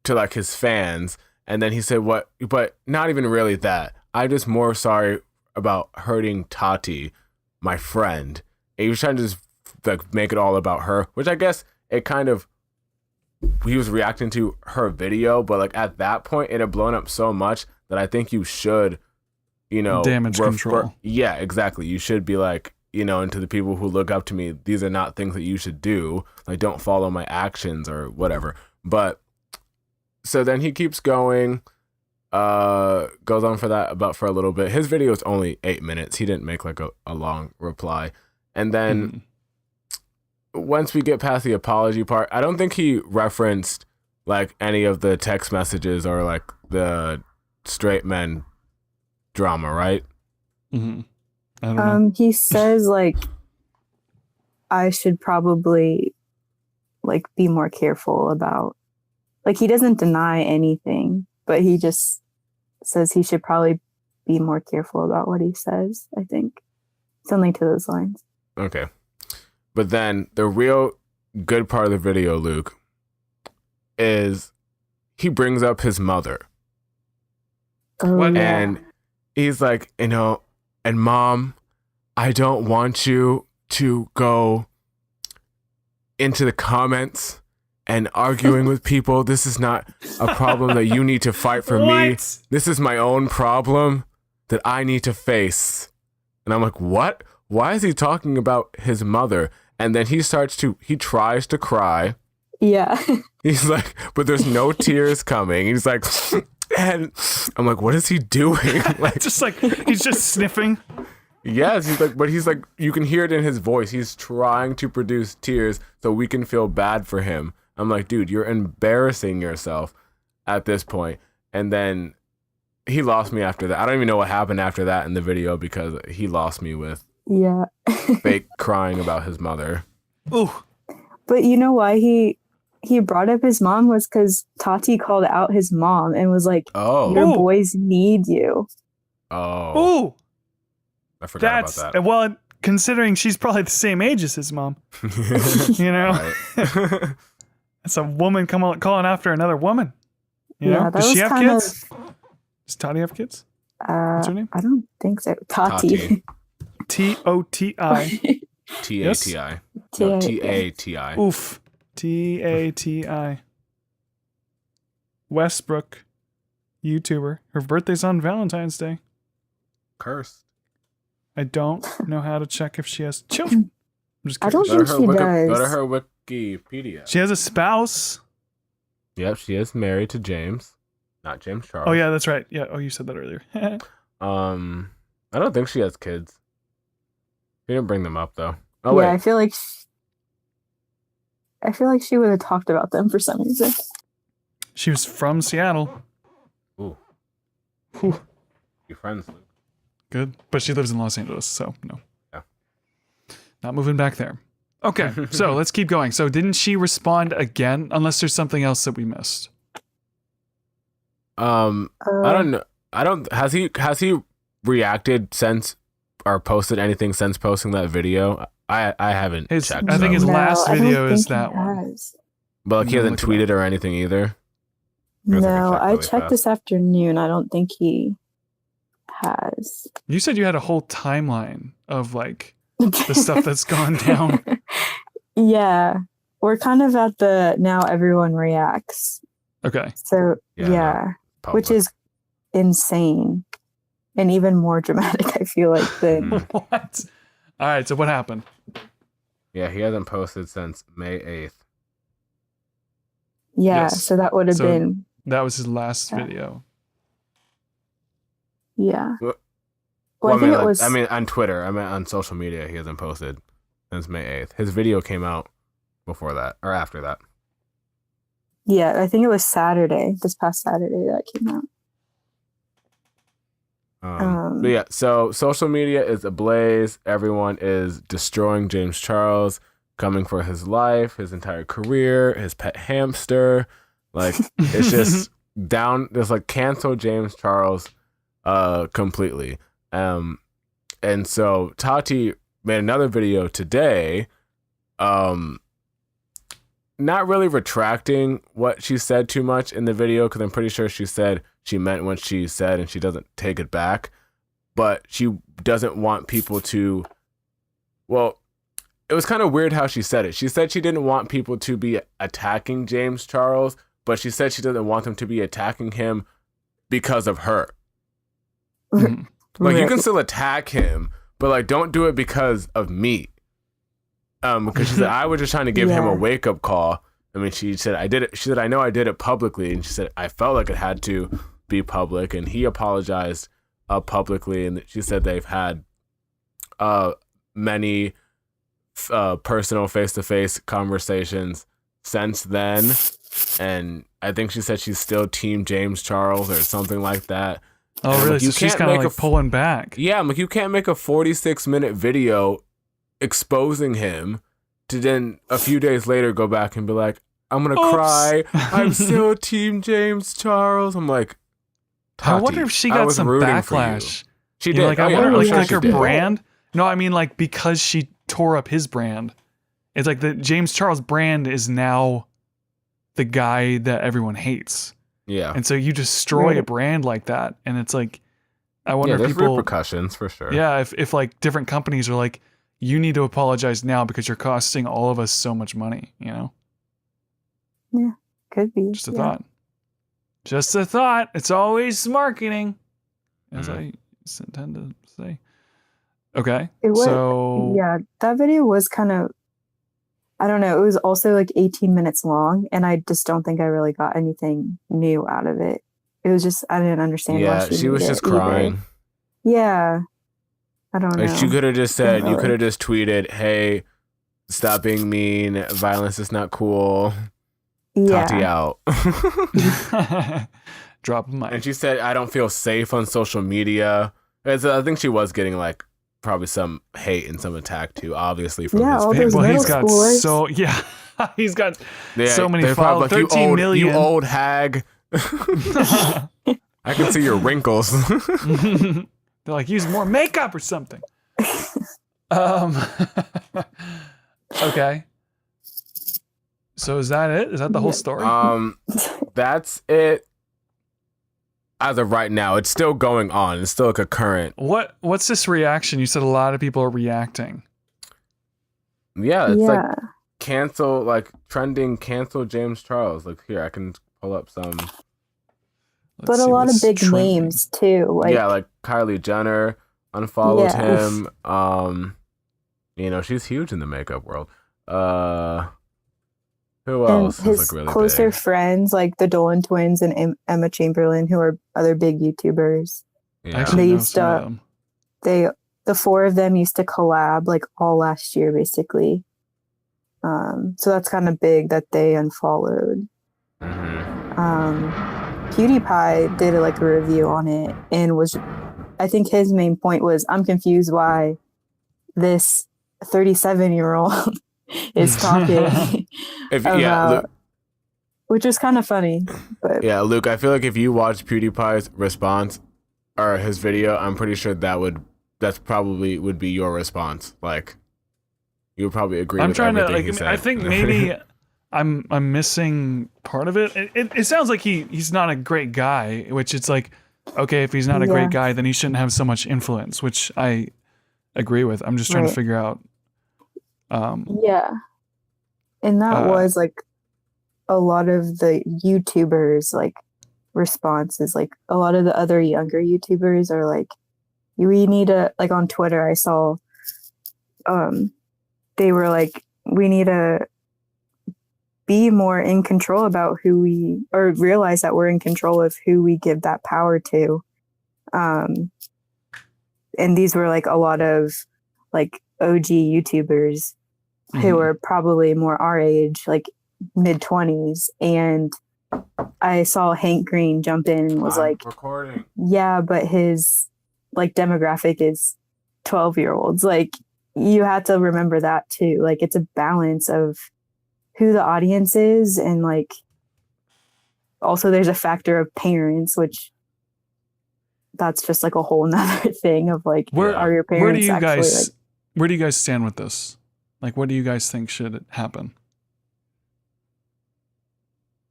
S2: like, his fans, and then he said, but not even really that. I'm just more sorry about hurting Tati, my friend. And he was trying to just, like, make it all about her, which I guess it kind of, he was reacting to her video, but, like, at that point it had blown up so much that I think you should,
S1: damage control.
S2: Yeah, exactly. You should be like, and to the people who look up to me, these are not things that you should do. Like, don't follow my actions or whatever. But so then he keeps going, goes on for a little bit. His video is only 8 minutes. He didn't make, like, a long reply. And then once we get past the apology part, I don't think he referenced, like, any of the text messages or, like, the straight men drama, right?
S1: Mm-hmm. I don't know.
S3: He says, like, I should probably, like, be more careful about, like, he doesn't deny anything, but he just says he should probably be more careful about what he says, I think. Something to those lines.
S2: Okay. But then the real good part of the video, Luke, is he brings up his mother.
S3: Oh,
S2: and he's like, and Mom, I don't want you to go into the comments and arguing with people. This is not a problem that you need to fight for me. This is my own problem that I need to face. And I'm like, what? Why is he talking about his mother? And then he tries to cry.
S3: Yeah.
S2: He's like, but there's no tears coming. He's like, and I'm like, what is he doing? Like,
S1: just like, he's just sniffing.
S2: Yes, he's like, you can hear it in his voice. He's trying to produce tears so we can feel bad for him. I'm like, dude, you're embarrassing yourself at this point. And then he lost me after that. I don't even know what happened after that in the video because he lost me with fake crying about his mother.
S1: Ooh.
S3: But you know why he brought up his mom was because Tati called out his mom and was like, your boys need you.
S2: Oh.
S1: Ooh.
S2: I forgot about that.
S1: Well, considering she's probably the same age as his mom. It's a woman calling after another woman. You know? Does she have kids? Does Tati have kids? What's her name?
S3: I don't think so. Tati.
S1: T-O-T-I.
S2: T-A-T-I. No, T-A-T-I.
S1: Oof. T-A-T-I. Westbrook. YouTuber. Her birthday's on Valentine's Day.
S2: Cursed.
S1: I don't know how to check if she has children. I'm just
S3: I don't think she does.
S2: Go to her Wikipedia.
S1: She has a spouse.
S2: Yep, she is married to James. Not James Charles.
S1: Oh, yeah, that's right. Yeah. Oh, you said that earlier.
S2: I don't think she has kids. She didn't bring them up, though. Oh,
S3: yeah,
S2: wait.
S3: I feel like she would have talked about them for some reason.
S1: She was from Seattle.
S2: Ooh.
S1: Whew.
S2: Your friends, Luke.
S1: Good. But she lives in Los Angeles, so no.
S2: Yeah.
S1: Not moving back there. Okay, so let's keep going. So didn't she respond again, unless there's something else that we missed?
S2: I don't know. Has he reacted since or posted anything since posting that video? I haven't checked.
S1: I think his last
S3: I don't
S1: video is
S3: think he
S1: that one.
S3: has.
S2: But like he
S1: I'm
S2: hasn't
S1: gonna look it
S2: tweeted or anything either. Guess I can
S3: No,
S2: check
S3: I
S2: really
S3: checked
S2: fast.
S3: this afternoon. I don't think he has.
S1: You said you had a whole timeline of like the stuff that's gone down.
S3: Yeah. We're kind of at the now everyone reacts.
S1: Okay.
S3: So,
S2: Yeah,
S3: yeah,
S2: Public.
S3: which is insane and even more dramatic, I feel like, than.
S1: What? All right. So what happened?
S2: Yeah, he hasn't posted since May 8th.
S3: Yeah,
S1: Yes.
S3: so that would have
S1: So-
S3: been.
S1: That was his last
S3: Yeah.
S1: video.
S3: Yeah.
S2: Well,
S3: Well, I think it
S2: like,
S3: was.
S2: on Twitter. I mean, on social media, he hasn't posted since May 8th. His video came out before that or after that.
S3: Yeah, I think it was Saturday, this past Saturday that came out.
S2: But yeah, so social media is ablaze. Everyone is destroying James Charles, coming for his life, his entire career, his pet hamster. Like, it's just down. There's like cancel James Charles completely. And so Tati made another video today, not really retracting what she said too much in the video, because I'm pretty sure she said she meant what she said and she doesn't take it back. But she doesn't want people to, well, it was kind of weird how she said it. She said she didn't want people to be attacking James Charles, but she said she doesn't want them to be attacking him because of her.
S1: Mhm.
S2: Like, you
S3: Right.
S2: can still attack him, but like, don't do it because of me. Because she said, I was just trying to give him a
S3: Yeah.
S2: wake up call. I mean, she said, I did it. She said, I know I did it publicly. And she said, I felt like it had to be public. And he apologized publicly. And she said they've had many personal face-to-face conversations since then. And I think she said she's still Team James Charles or something like that.
S1: Oh,
S2: And,
S1: really?
S2: like, you
S1: So she's
S2: can't
S1: kind of
S2: make
S1: like
S2: a
S1: pulling back.
S2: Yeah, I'm like, you can't make a 46-minute video exposing him to then a few days later go back and be like, I'm gonna
S1: Oops.
S2: cry. I'm still Team James Charles. I'm like,
S1: I
S2: Tati,
S1: wonder if she
S2: I
S1: got
S2: was
S1: some
S2: rooting for you.
S1: backlash.
S2: She
S1: You
S2: did.
S1: know, like,
S2: Oh,
S1: I
S2: yeah,
S1: wonder,
S2: I'm
S1: like,
S2: sure
S1: like
S2: she
S1: her
S2: did.
S1: brand. No, I mean, like, because she tore up his brand. It's like the James Charles brand is now the guy that everyone hates.
S2: Yeah.
S1: And so you destroy a
S3: Right.
S1: brand like that. And it's like, I wonder
S2: Yeah,
S1: if
S2: there's
S1: people,
S2: repercussions for sure.
S1: yeah, if like different companies are like, you need to apologize now because you're costing all of us so much money, you know?
S3: Could be.
S1: Just a
S3: yeah.
S1: thought. Just a thought. It's always marketing, as
S2: Mhm.
S1: I tend to say. Okay.
S3: It was,
S1: So,
S3: yeah, that video was kind of, I don't know, it was also like 18 minutes long, and I just don't think I really got anything new out of it. It was just, I didn't understand why
S2: Yeah,
S3: she
S2: she was
S3: made
S2: just
S3: it either.
S2: crying.
S3: Yeah. I don't know.
S2: Like, she could have just said, you
S3: really.
S2: could have just tweeted, hey, stop being mean. Violence is not cool. Tati
S3: Yeah.
S2: out.
S1: drop a mic.
S2: And she said, I don't feel safe on social media. I think she was getting like probably some hate and some attack too, obviously, from
S3: Yeah,
S2: his
S3: all
S2: fans.
S3: those
S1: Well, he's
S3: middle
S1: got
S3: schoolers.
S1: so, yeah, he's got
S2: Yeah,
S1: so many
S2: they're
S1: followers,
S2: probably
S1: 13 million.
S2: You old hag. I can see your wrinkles.
S1: They're like, use more makeup or something. Okay. So is that it? Is that the whole
S3: Yeah.
S1: story?
S2: That's it. As of right now, it's still going on. It's still like a current.
S1: What's this reaction? You said a lot of people are reacting.
S2: Yeah, it's like
S3: Yeah.
S2: cancel, like trending cancel James Charles. Like, here, I can pull up some.
S1: Let's
S3: But a
S1: see
S3: lot of
S1: what's
S3: big
S1: trending.
S3: names too. Like,
S2: Yeah, like Kylie Jenner unfollowed
S3: Yeah.
S2: him. You know, she's huge in the makeup world. Who
S3: and
S2: else is
S3: his
S2: like really
S3: closer
S2: big?
S3: friends, like the Dolan twins and Emma Chamberlain, who are other big YouTubers.
S1: I
S2: Yeah.
S1: actually
S3: They
S1: know
S3: used
S1: some of
S3: to-
S1: them.
S3: The four of them used to collab like all last year, basically. So that's kind of big that they unfollowed.
S2: Mhm.
S3: PewDiePie did like a review on it and I think his main point was, I'm confused why this 37-year-old is talking about, which is kind of funny. But
S2: Luke, I feel like if you watch PewDiePie's response or his video, I'm pretty sure that would that's probably would be your response. Like, you would probably agree
S1: I'm
S2: with
S1: trying to
S2: everything
S1: like.
S2: he said.
S1: I think maybe I'm missing part of it. It sounds like he's not a great guy, which it's like, okay, if he's not a great guy, then he shouldn't have so much influence, which I agree with. I'm just trying to figure out.
S3: Yeah. And that was like a lot of the YouTubers like responses. Like a lot of the other younger YouTubers are like, we need a, like on Twitter I saw they were like, we need to be more in control about who we, or realize that we're in control of who we give that power to. And these were like a lot of like OG YouTubers who are probably more our age, like mid-20s. And I saw Hank Green jump in and was like,
S2: recording.
S3: Yeah, but his like demographic is 12-year-olds. Like, you have to remember that too. Like, it's a balance of who the audience is, and like also there's a factor of parents, which that's just like a whole nother thing of like, are your parents
S1: where do you
S3: actually
S1: guys
S3: like,
S1: where do you guys stand with this? Like, what do you guys think should happen?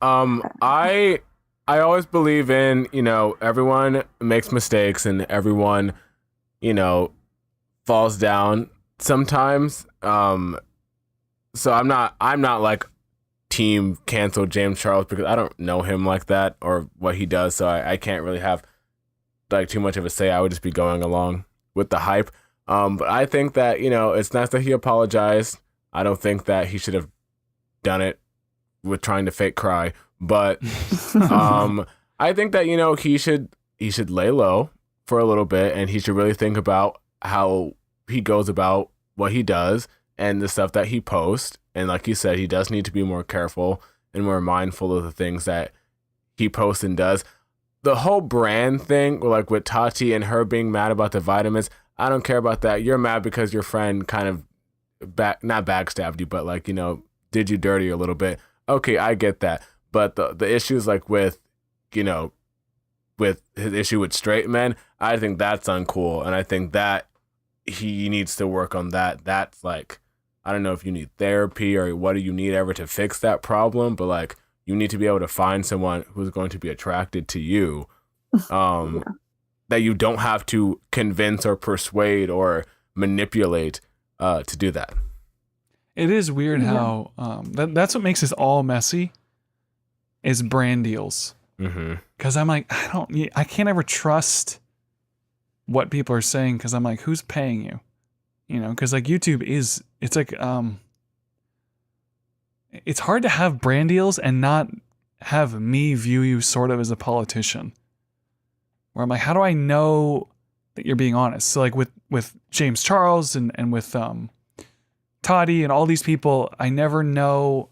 S2: I always believe in, everyone makes mistakes and everyone, falls down sometimes. So I'm not like team cancel James Charles, because I don't know him like that or what he does. So I can't really have like too much of a say. I would just be going along with the hype. But I think that, it's nice that he apologized. I don't think that he should have done it with trying to fake cry. But I think that, he should lay low for a little bit, and he should really think about how he goes about what he does and the stuff that he posts. And like you said, he does need to be more careful and more mindful of the things that he posts and does. The whole brand thing, like with Tati and her being mad about the vitamins, I don't care about that. You're mad because your friend kind of not backstabbed you, but like, did you dirty a little bit. Okay, I get that. But the issues like with his issue with straight men, I think that's uncool. And I think that he needs to work on that. That's like, I don't know if you need therapy or what do you need ever to fix that problem, but like, you need to be able to find someone who's going to be attracted to you, that you don't have to convince or persuade or manipulate to do that.
S1: It is weird how that's what makes this all messy, is brand deals. Because I'm like, I can't ever trust what people are saying, because I'm like, who's paying you? Because like YouTube it's like it's hard to have brand deals and not have me view you sort of as a politician. Where I'm like, how do I know that you're being honest? So like with James Charles and with Toddy and all these people, I never know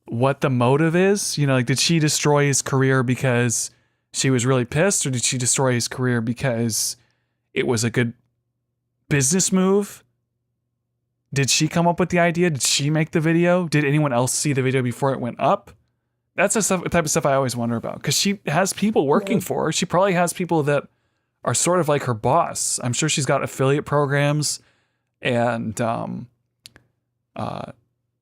S1: what the motive is. Like, did she destroy his career because she was really pissed, or did she destroy his career because it was a good business move? Did she come up with the idea? Did she make the video? Did anyone else see the video before it went up? That's the type of stuff I always wonder about, because she has people working for her. She probably has people that are sort of like her boss. I'm sure she's got affiliate programs and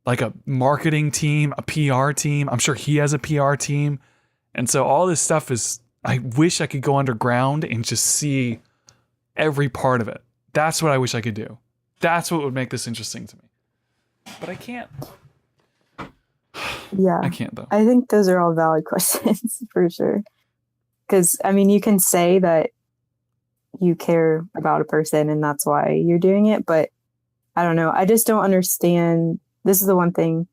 S1: like a marketing team, a PR team. I'm sure he has a PR team. And so all this stuff is, I wish I could go underground and just see every part of it. That's what I wish I could do. That's what would make this interesting to me. But I can't.
S3: Yeah.
S1: I can't, though.
S3: I think those are all valid questions for sure. Because, I mean, you can say that you care about a person and that's why you're doing it. But I don't know. I just don't understand. This is the one thing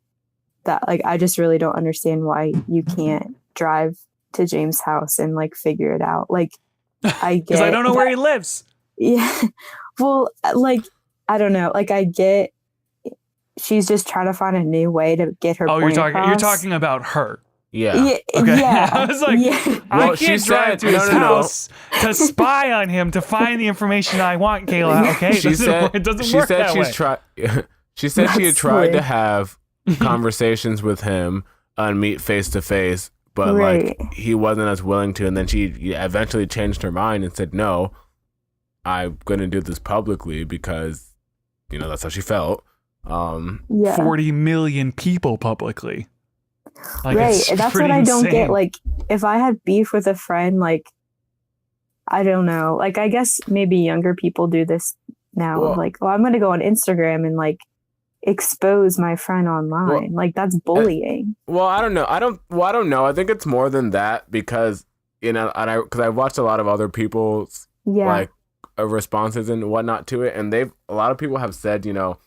S3: that, like, I just really don't understand why you can't drive to James' house and, like, figure it out. Like, I get.
S1: Because I don't know where he lives.
S3: Yeah. Well, like, I don't know. Like, I get she's just trying to find a new way to get her point across.
S1: You're talking about her.
S2: Yeah.
S1: Okay.
S3: Yeah.
S1: I was like, I can't drive to his house to spy on him to find the information I want, Kayla. Okay, it doesn't work that way.
S2: She said she had tried to have conversations with him and meet face to face, but like he wasn't as willing to. And then she eventually changed her mind and said no. I'm gonna do this publicly because, you know, that's how she felt.
S3: Yeah.
S1: 40 million people publicly. Like,
S3: Right.
S1: it's
S3: That's
S1: pretty
S3: what I don't
S1: insane.
S3: get. Like, if I had beef with a friend, like, I don't know. Like, I guess maybe younger people do this now.
S2: Well-
S3: Like, I'm going to go on Instagram and like expose my friend online. Like, that's bullying.
S2: Well, I don't know. I don't know. I think it's more than that because, you know, because I've watched a lot of other people's
S3: Yeah.
S2: like responses and whatnot to it, and a lot of people have said, you know,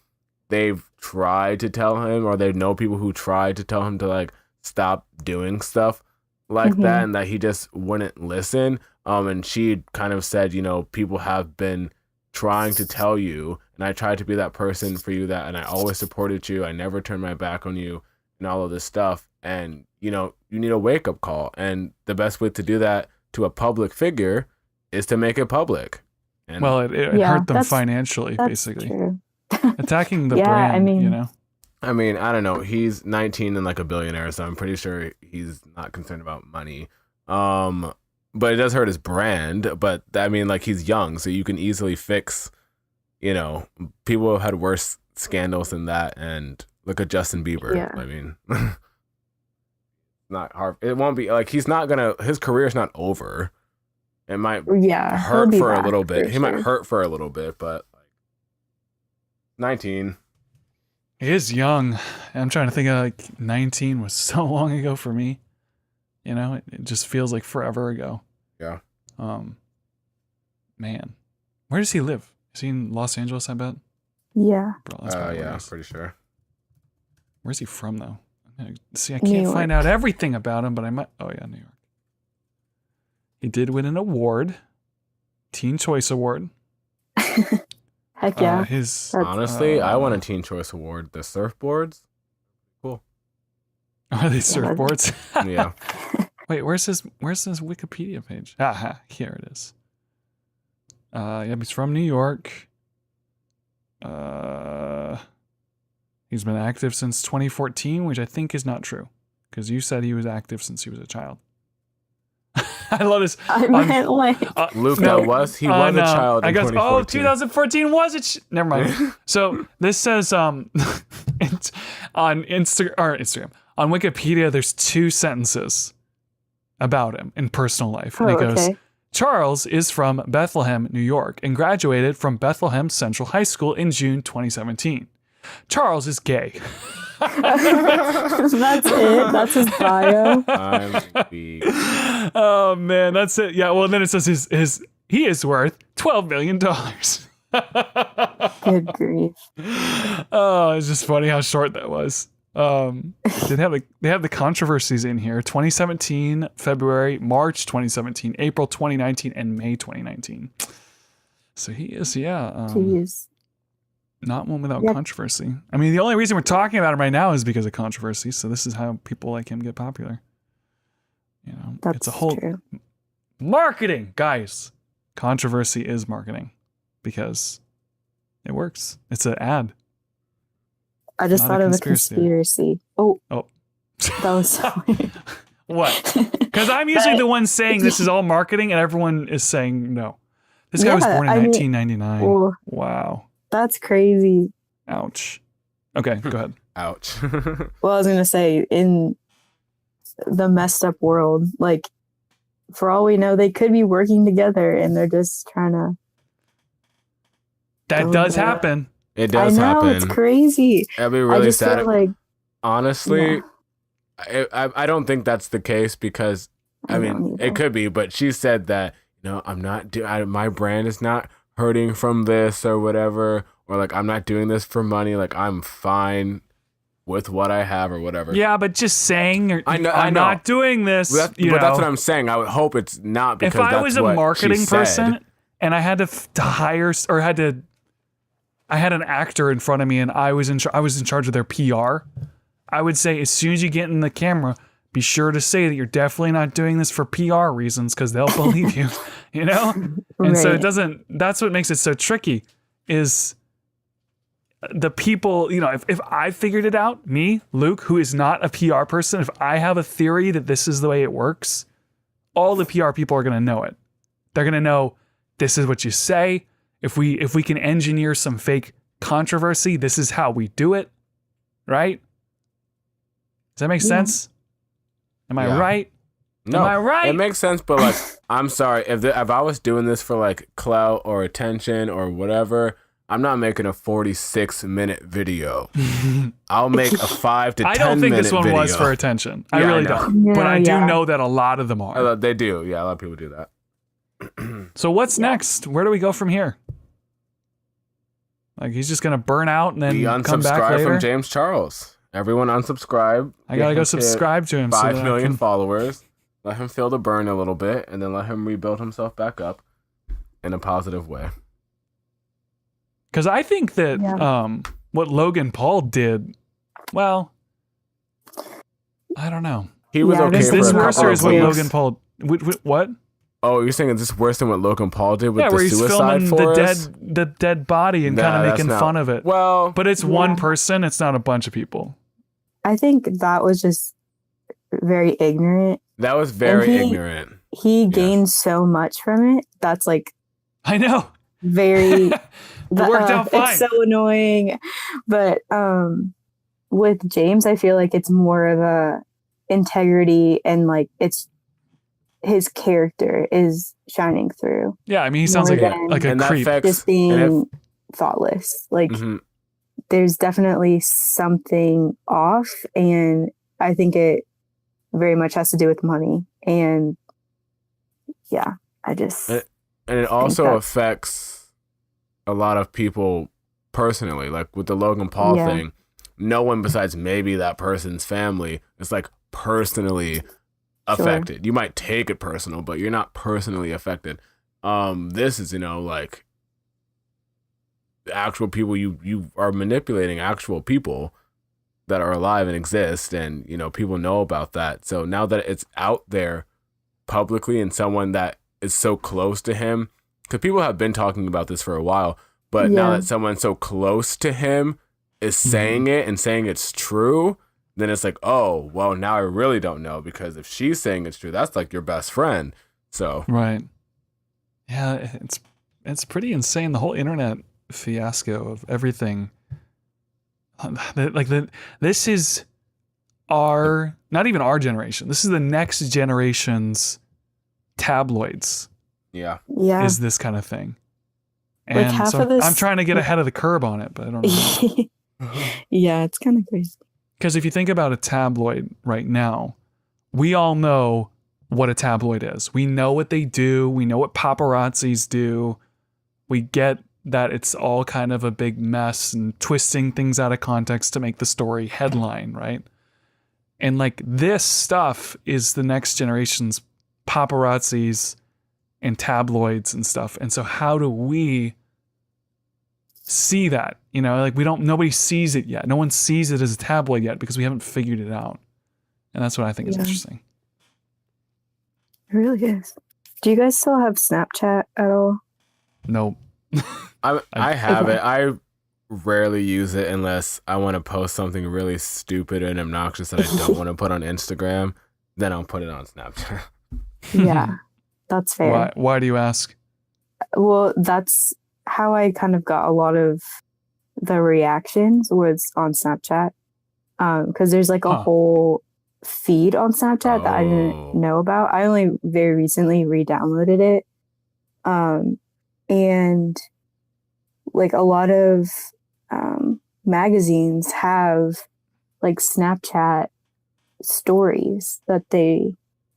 S2: they've tried to tell him, or they know people who tried to tell him to like stop doing stuff like that, and that he just wouldn't listen. And she kind of said, you know, people have been trying to tell you, and I tried to be that person for you, and I always supported you. I never turned my back on you, and all of this stuff. And, you know, you need a wake up call, and the best way to do that to a public figure is to make it public. And
S1: Well, it
S3: Yeah,
S1: hurt them
S3: that's-
S1: financially,
S3: That's
S1: basically.
S3: true.
S1: Attacking the
S3: Yeah,
S1: brand,
S3: I mean-
S1: you know?
S2: I mean, I don't know. He's 19 and like a billionaire, so I'm pretty sure he's not concerned about money. But it does hurt his brand. But I mean, like, he's young, so you can easily fix. You know, people have had worse scandals than that, and look at Justin Bieber.
S3: Yeah.
S2: I mean, not hard. It won't be like he's not gonna. His career's not over. It might
S3: Yeah. he'll
S2: hurt
S3: be
S2: for a
S3: back
S2: little bit.
S3: for
S2: He might
S3: sure.
S2: hurt for a little bit, but like 19.
S1: He is young. I'm trying to think of, like, 19 was so long ago for me. You know, it just feels like forever ago.
S2: Yeah.
S1: Man. Where does he live? Is he in Los Angeles, I bet?
S3: Yeah.
S1: Bro, that's probably where
S2: Yeah,
S1: he
S2: I'm
S1: is.
S2: pretty sure.
S1: Where's he from, though? See, I
S3: New
S1: can't
S3: York.
S1: find out everything about him, but I might. Oh, yeah, New York. He did win an award, Teen Choice Award.
S3: Heck yeah.
S1: His
S3: That's-
S2: Honestly, I want a Teen Choice Award. The surfboards.
S1: Are they surfboards?
S2: Yeah.
S1: Wait, where's his Wikipedia page? Aha, here it is. Yeah, he's from New York. He's been active since 2014, which I think is not true, because you said he was active since he was a child. I love this.
S3: I meant like,
S2: Luke,
S1: No.
S2: he was a child in
S1: I guess.
S2: 2014.
S1: 2014 was it? Never mind. So this says it's on Instagram on Wikipedia. There's 2 sentences about him in personal life, and it goes,
S3: okay.
S1: Charles is from Bethlehem, New York, and graduated from Bethlehem Central High School in June 2017. Charles is gay.
S3: That's it. That's his bio.
S2: I'm weak.
S1: Oh man, that's it. Yeah. Well, then it says he is worth $12 million.
S3: Good grief.
S1: Oh, it's just funny how short that was. They have the controversies in here: 2017 February, March 2017, April 2019, and May 2019. So he is,
S3: Jeez.
S1: not one without
S3: Yep.
S1: controversy. I mean, the only reason we're talking about him right now is because of controversy. So this is how people like him get popular. You know,
S3: That's
S1: it's a whole
S3: true.
S1: marketing, guys. Controversy is marketing because it works. It's an ad.
S3: I just
S1: Not
S3: thought
S1: a
S3: of a
S1: conspiracy.
S3: conspiracy. Oh,
S1: Oh,
S3: that was so weird.
S1: what? Because I'm usually the one saying this is all marketing, and everyone is saying no. This guy was
S3: Yeah,
S1: born in
S3: I mean,
S1: 1999.
S3: well,
S1: Wow.
S3: that's crazy.
S1: Ouch. Okay, go ahead.
S2: Ouch.
S3: Well, I was going to say, in the messed up world, like, for all we know, they could be working together and they're just trying to.
S1: That
S3: Oh,
S1: does
S3: yeah.
S1: happen.
S2: It does
S3: I know,
S2: happen.
S3: it's crazy.
S2: It'd be
S3: I
S2: really
S3: just
S2: sad.
S3: feel like.
S2: Honestly,
S3: Yeah.
S2: I don't think that's the case because I mean
S3: don't either.
S2: it could be, but she said that I'm not my brand is not hurting from this or whatever, or like I'm not doing this for money. Like I'm fine with what I have or whatever.
S1: Yeah, but just saying
S2: I know-
S1: I'm not doing this.
S2: But that's what I'm saying. I would hope it's not because
S1: If I
S2: that's
S1: was a
S2: what
S1: marketing
S2: she said.
S1: person and I had to hire or I had an actor in front of me and I was in charge of their PR, I would say as soon as you get in the camera, be sure to say that you're definitely not doing this for PR reasons because they'll believe you, you know? And so it
S3: Right.
S1: doesn't, that's what makes it so tricky is the people, if I figured it out, me, Luke, who is not a PR person, if I have a theory that this is the way it works, all the PR people are going to know it. They're going to know this is what you say. If we can engineer some fake controversy, this is how we do it, right? Does that make sense? Am I right?
S2: No,
S1: Am I right?
S2: It makes sense, but like, I'm sorry if I was doing this for like clout or attention or whatever, I'm not making a 46-minute video. I'll make a 5 to 10 minute video.
S1: I don't think this one was for attention. I really don't. But I do know that a lot of them are.
S2: They do. Yeah, a lot of people do that.
S1: So what's next? Where do we go from here? Like, he's just gonna burn out and then come back later?
S2: Unsubscribe from James Charles. Everyone unsubscribe.
S1: I gotta go subscribe to him.
S2: 5 million followers. Let him feel the burn a little bit, and then let him rebuild himself back up in a positive way.
S1: Because I think that what Logan Paul did, well, I don't know.
S2: He was okay.
S1: Is this worse, or is what Logan Paul? What?
S2: Oh, you're saying is this worse than what Logan Paul did with the
S1: where he's
S2: Suicide
S1: filming
S2: Forest?
S1: the dead body and kind of making fun of it.
S2: Well,
S1: but it's one person. It's not a bunch of people.
S3: I think that was just very ignorant.
S2: That was very ignorant.
S3: He gained so much from it. That's like,
S1: I know,
S3: very.
S1: It worked out fine.
S3: It's so annoying, but with James, I feel like it's more of a integrity and like it's his character is shining through.
S1: Yeah, I mean, he sounds like a creep.
S3: Just being thoughtless. Like, there's definitely something off, and I think it very much has to do with money. And yeah, I just
S2: and it also affects a lot of people personally. Like with the Logan Paul thing, no one besides maybe that person's family is like personally affected. You might take it personal, but you're not personally affected. This is, like actual people. You are manipulating actual people that are alive and exist, and people know about that. So now that it's out there publicly, and someone that is so close to him, because people have been talking about this for a while, but now that someone so close to him is saying it and saying it's true, then it's like, oh, well, now I really don't know, because if she's saying it's true, that's like your best friend. So
S1: right, yeah, it's pretty insane, the whole internet fiasco of everything. Like this is not even our generation. This is the next generation's tabloids.
S2: Yeah.
S1: Is this kind of thing. And
S3: like
S1: so I'm trying to get ahead of the curb on it, but I don't know.
S3: Yeah, it's kind of crazy.
S1: Because if you think about a tabloid right now, we all know what a tabloid is. We know what they do. We know what paparazzis do. We get that it's all kind of a big mess and twisting things out of context to make the story headline, right? And like this stuff is the next generation's paparazzis and tabloids and stuff. And so how do we see that? Like nobody sees it yet. No one sees it as a tabloid yet because we haven't figured it out. And that's what I think is interesting.
S3: It really is. Do you guys still have Snapchat at all?
S1: Nope.
S2: I have it. I rarely use it unless I want to post something really stupid and obnoxious that I don't want to put on Instagram. Then I'll put it on Snapchat.
S3: Yeah, that's fair.
S1: Why do you ask?
S3: Well, that's how I kind of got a lot of the reactions was on Snapchat. Because there's like a whole feed on Snapchat that I didn't know about. I only very recently re-downloaded it. And like a lot of magazines have like Snapchat stories that they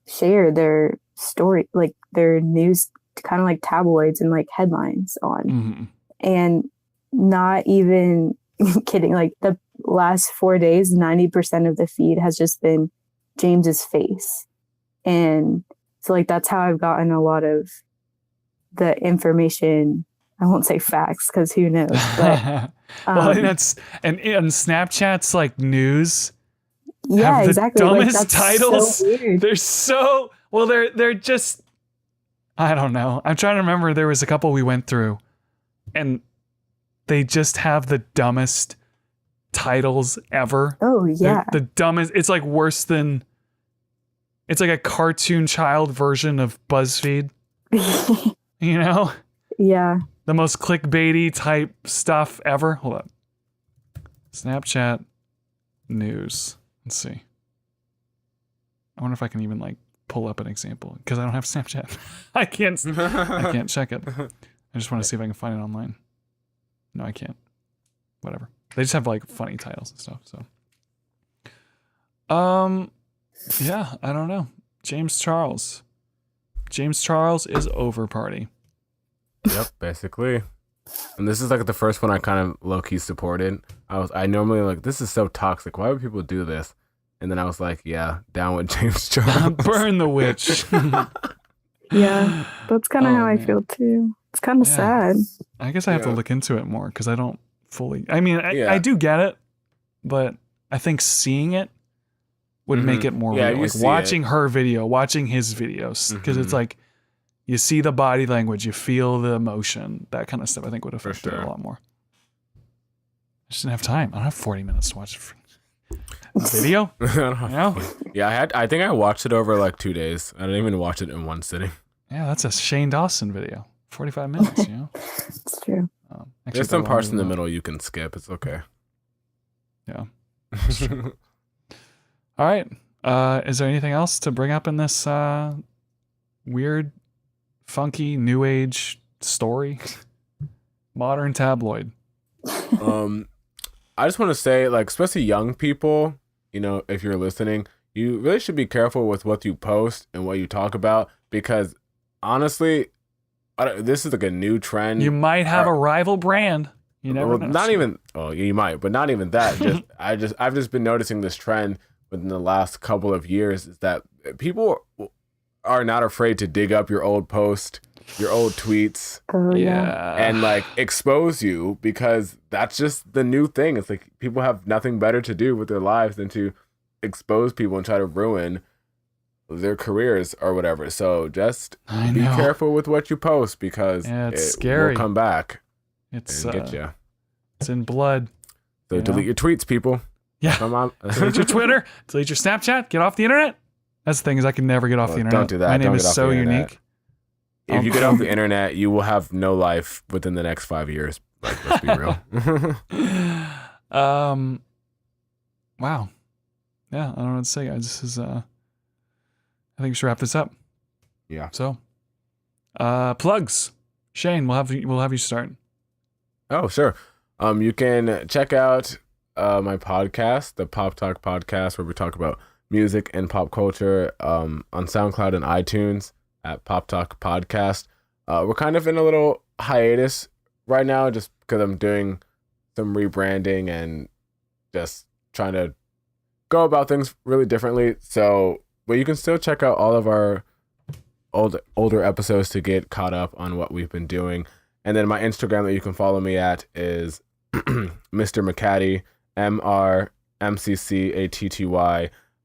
S3: share their story, like their news, kind of like tabloids and like headlines on.
S1: Mm-hmm.
S3: And not even kidding, like the last 4 days, 90% of the feed has just been James's face. And so like that's how I've gotten a lot of the information. I won't say facts because who knows, but
S1: well, and Snapchat's like news.
S3: Yeah,
S1: have the
S3: exactly.
S1: Dumbest
S3: like, that's
S1: titles.
S3: So weird.
S1: They're just, I don't know. I'm trying to remember. There was a couple we went through, and they just have the dumbest titles ever.
S3: Oh yeah,
S1: the dumbest. It's like worse than. It's like a cartoon child version of BuzzFeed.
S3: Yeah.
S1: The most clickbaity type stuff ever. Hold up. Snapchat news. Let's see. I wonder if I can even like pull up an example because I don't have Snapchat. I can't check it. I just want to see if I can find it online. No, I can't. Whatever. They just have like funny titles and stuff. So, yeah, I don't know. James Charles is over party.
S2: Yep, basically. And this is like the first one I kind of low key supported. I normally like, this is so toxic. Why would people do this? And then I was like, yeah, down with James Charles.
S1: Burn the witch.
S3: Yeah, that's kind of how I
S1: man.
S3: feel too. It's kind of sad.
S1: I guess I have to look into it more because I don't fully. I mean, I do get it, but I think seeing it would make it more real. Like watching her video, watching his videos, because it's like you see the body language, you feel the emotion, that kind of stuff. I think would affect it a lot more. I just didn't have time. I don't have 40 minutes to watch a video.
S2: Yeah, I think I watched it over like 2 days. I didn't even watch it in one sitting.
S1: Yeah, that's a Shayne Dawson video. 45 minutes, you know?
S3: It's true.
S2: There's some parts in the middle you can skip. It's okay.
S1: Yeah. All right. Is there anything else to bring up in this weird, funky, new age story? Modern tabloid.
S2: I just want to say, like, especially young people, you know, if you're listening, you really should be careful with what you post and what you talk about because, honestly, this is like a new trend.
S1: You might have a rival brand. You never know.
S2: Not even. Oh, you might, but not even that. I've just been noticing this trend within the last couple of years is that people are not afraid to dig up your old post, your old tweets, and like expose you because that's just the new thing. It's like people have nothing better to do with their lives than to expose people and try to ruin their careers or whatever. So just be careful with what you post because
S1: it's
S2: it
S1: scary.
S2: will come back.
S1: It's
S2: and get you.
S1: It's in blood.
S2: So delete your tweets, people.
S1: Yeah.
S2: Come on.
S1: Delete your Twitter. Delete your Snapchat. Get off the internet. That's the thing is I can never get off the internet.
S2: Don't do that.
S1: My name is so unique.
S2: If you get off the internet, you will have no life within the next 5 years. Like, let's be real.
S1: Wow. Yeah, I don't know what to say, guys. This is I think we should wrap this up.
S2: Yeah.
S1: So, plugs. Shayne, we'll have you start.
S2: Oh, sure. You can check out my podcast, the Pop Talk Podcast, where we talk about music and pop culture on SoundCloud and iTunes at Pop Talk Podcast. We're kind of in a little hiatus right now just because I'm doing some rebranding and just trying to go about things really differently. So, but you can still check out all of our older episodes to get caught up on what we've been doing. And then my Instagram that you can follow me at is Mr. McCatty, MRMCCATTY.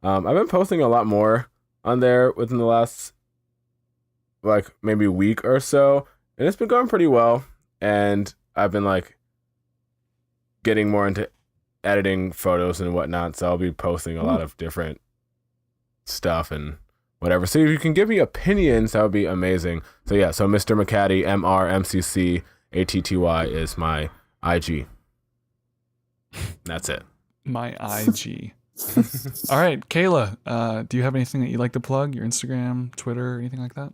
S2: I've been posting a lot more on there within the last like maybe week or so, and it's been going pretty well. And I've been like getting more into editing photos and whatnot, so I'll be posting a lot of different stuff and whatever. So if you can give me opinions, that would be amazing. So yeah, so Mr. McCatty, MRMCCATTY is my IG. That's it.
S1: My IG. All right, Kayla, do you have anything that you'd like to plug? Your Instagram, Twitter, anything like that?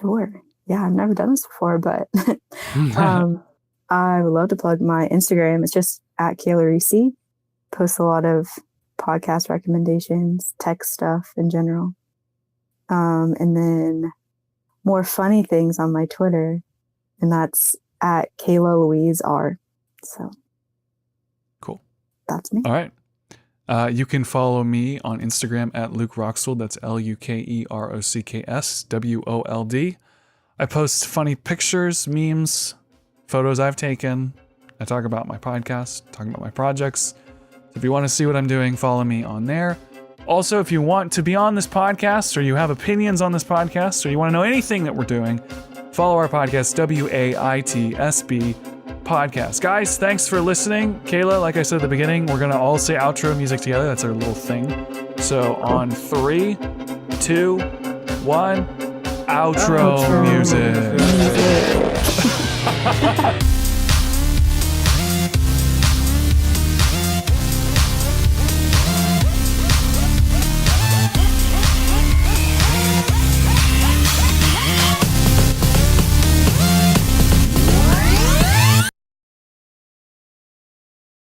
S3: Sure. Yeah, I've never done this before, but I would love to plug my Instagram. It's just at Kayla Reese. Post a lot of podcast recommendations, tech stuff in general. And then more funny things on my Twitter, and that's at Kayla Louise R. So
S1: cool.
S3: That's me.
S1: All right. You can follow me on Instagram at Luke Roxwold. That's LukeRockswold. I post funny pictures, memes, photos I've taken. I talk about my podcast, talking about my projects. So if you want to see what I'm doing, follow me on there. Also, if you want to be on this podcast or you have opinions on this podcast or you want to know anything that we're doing, follow our podcast, WAITSB Podcast. Guys, thanks for listening. Kayla, like I said at the beginning, we're going to all say outro music together. That's our little thing. So on 3, 2, 1, outro music. Bye.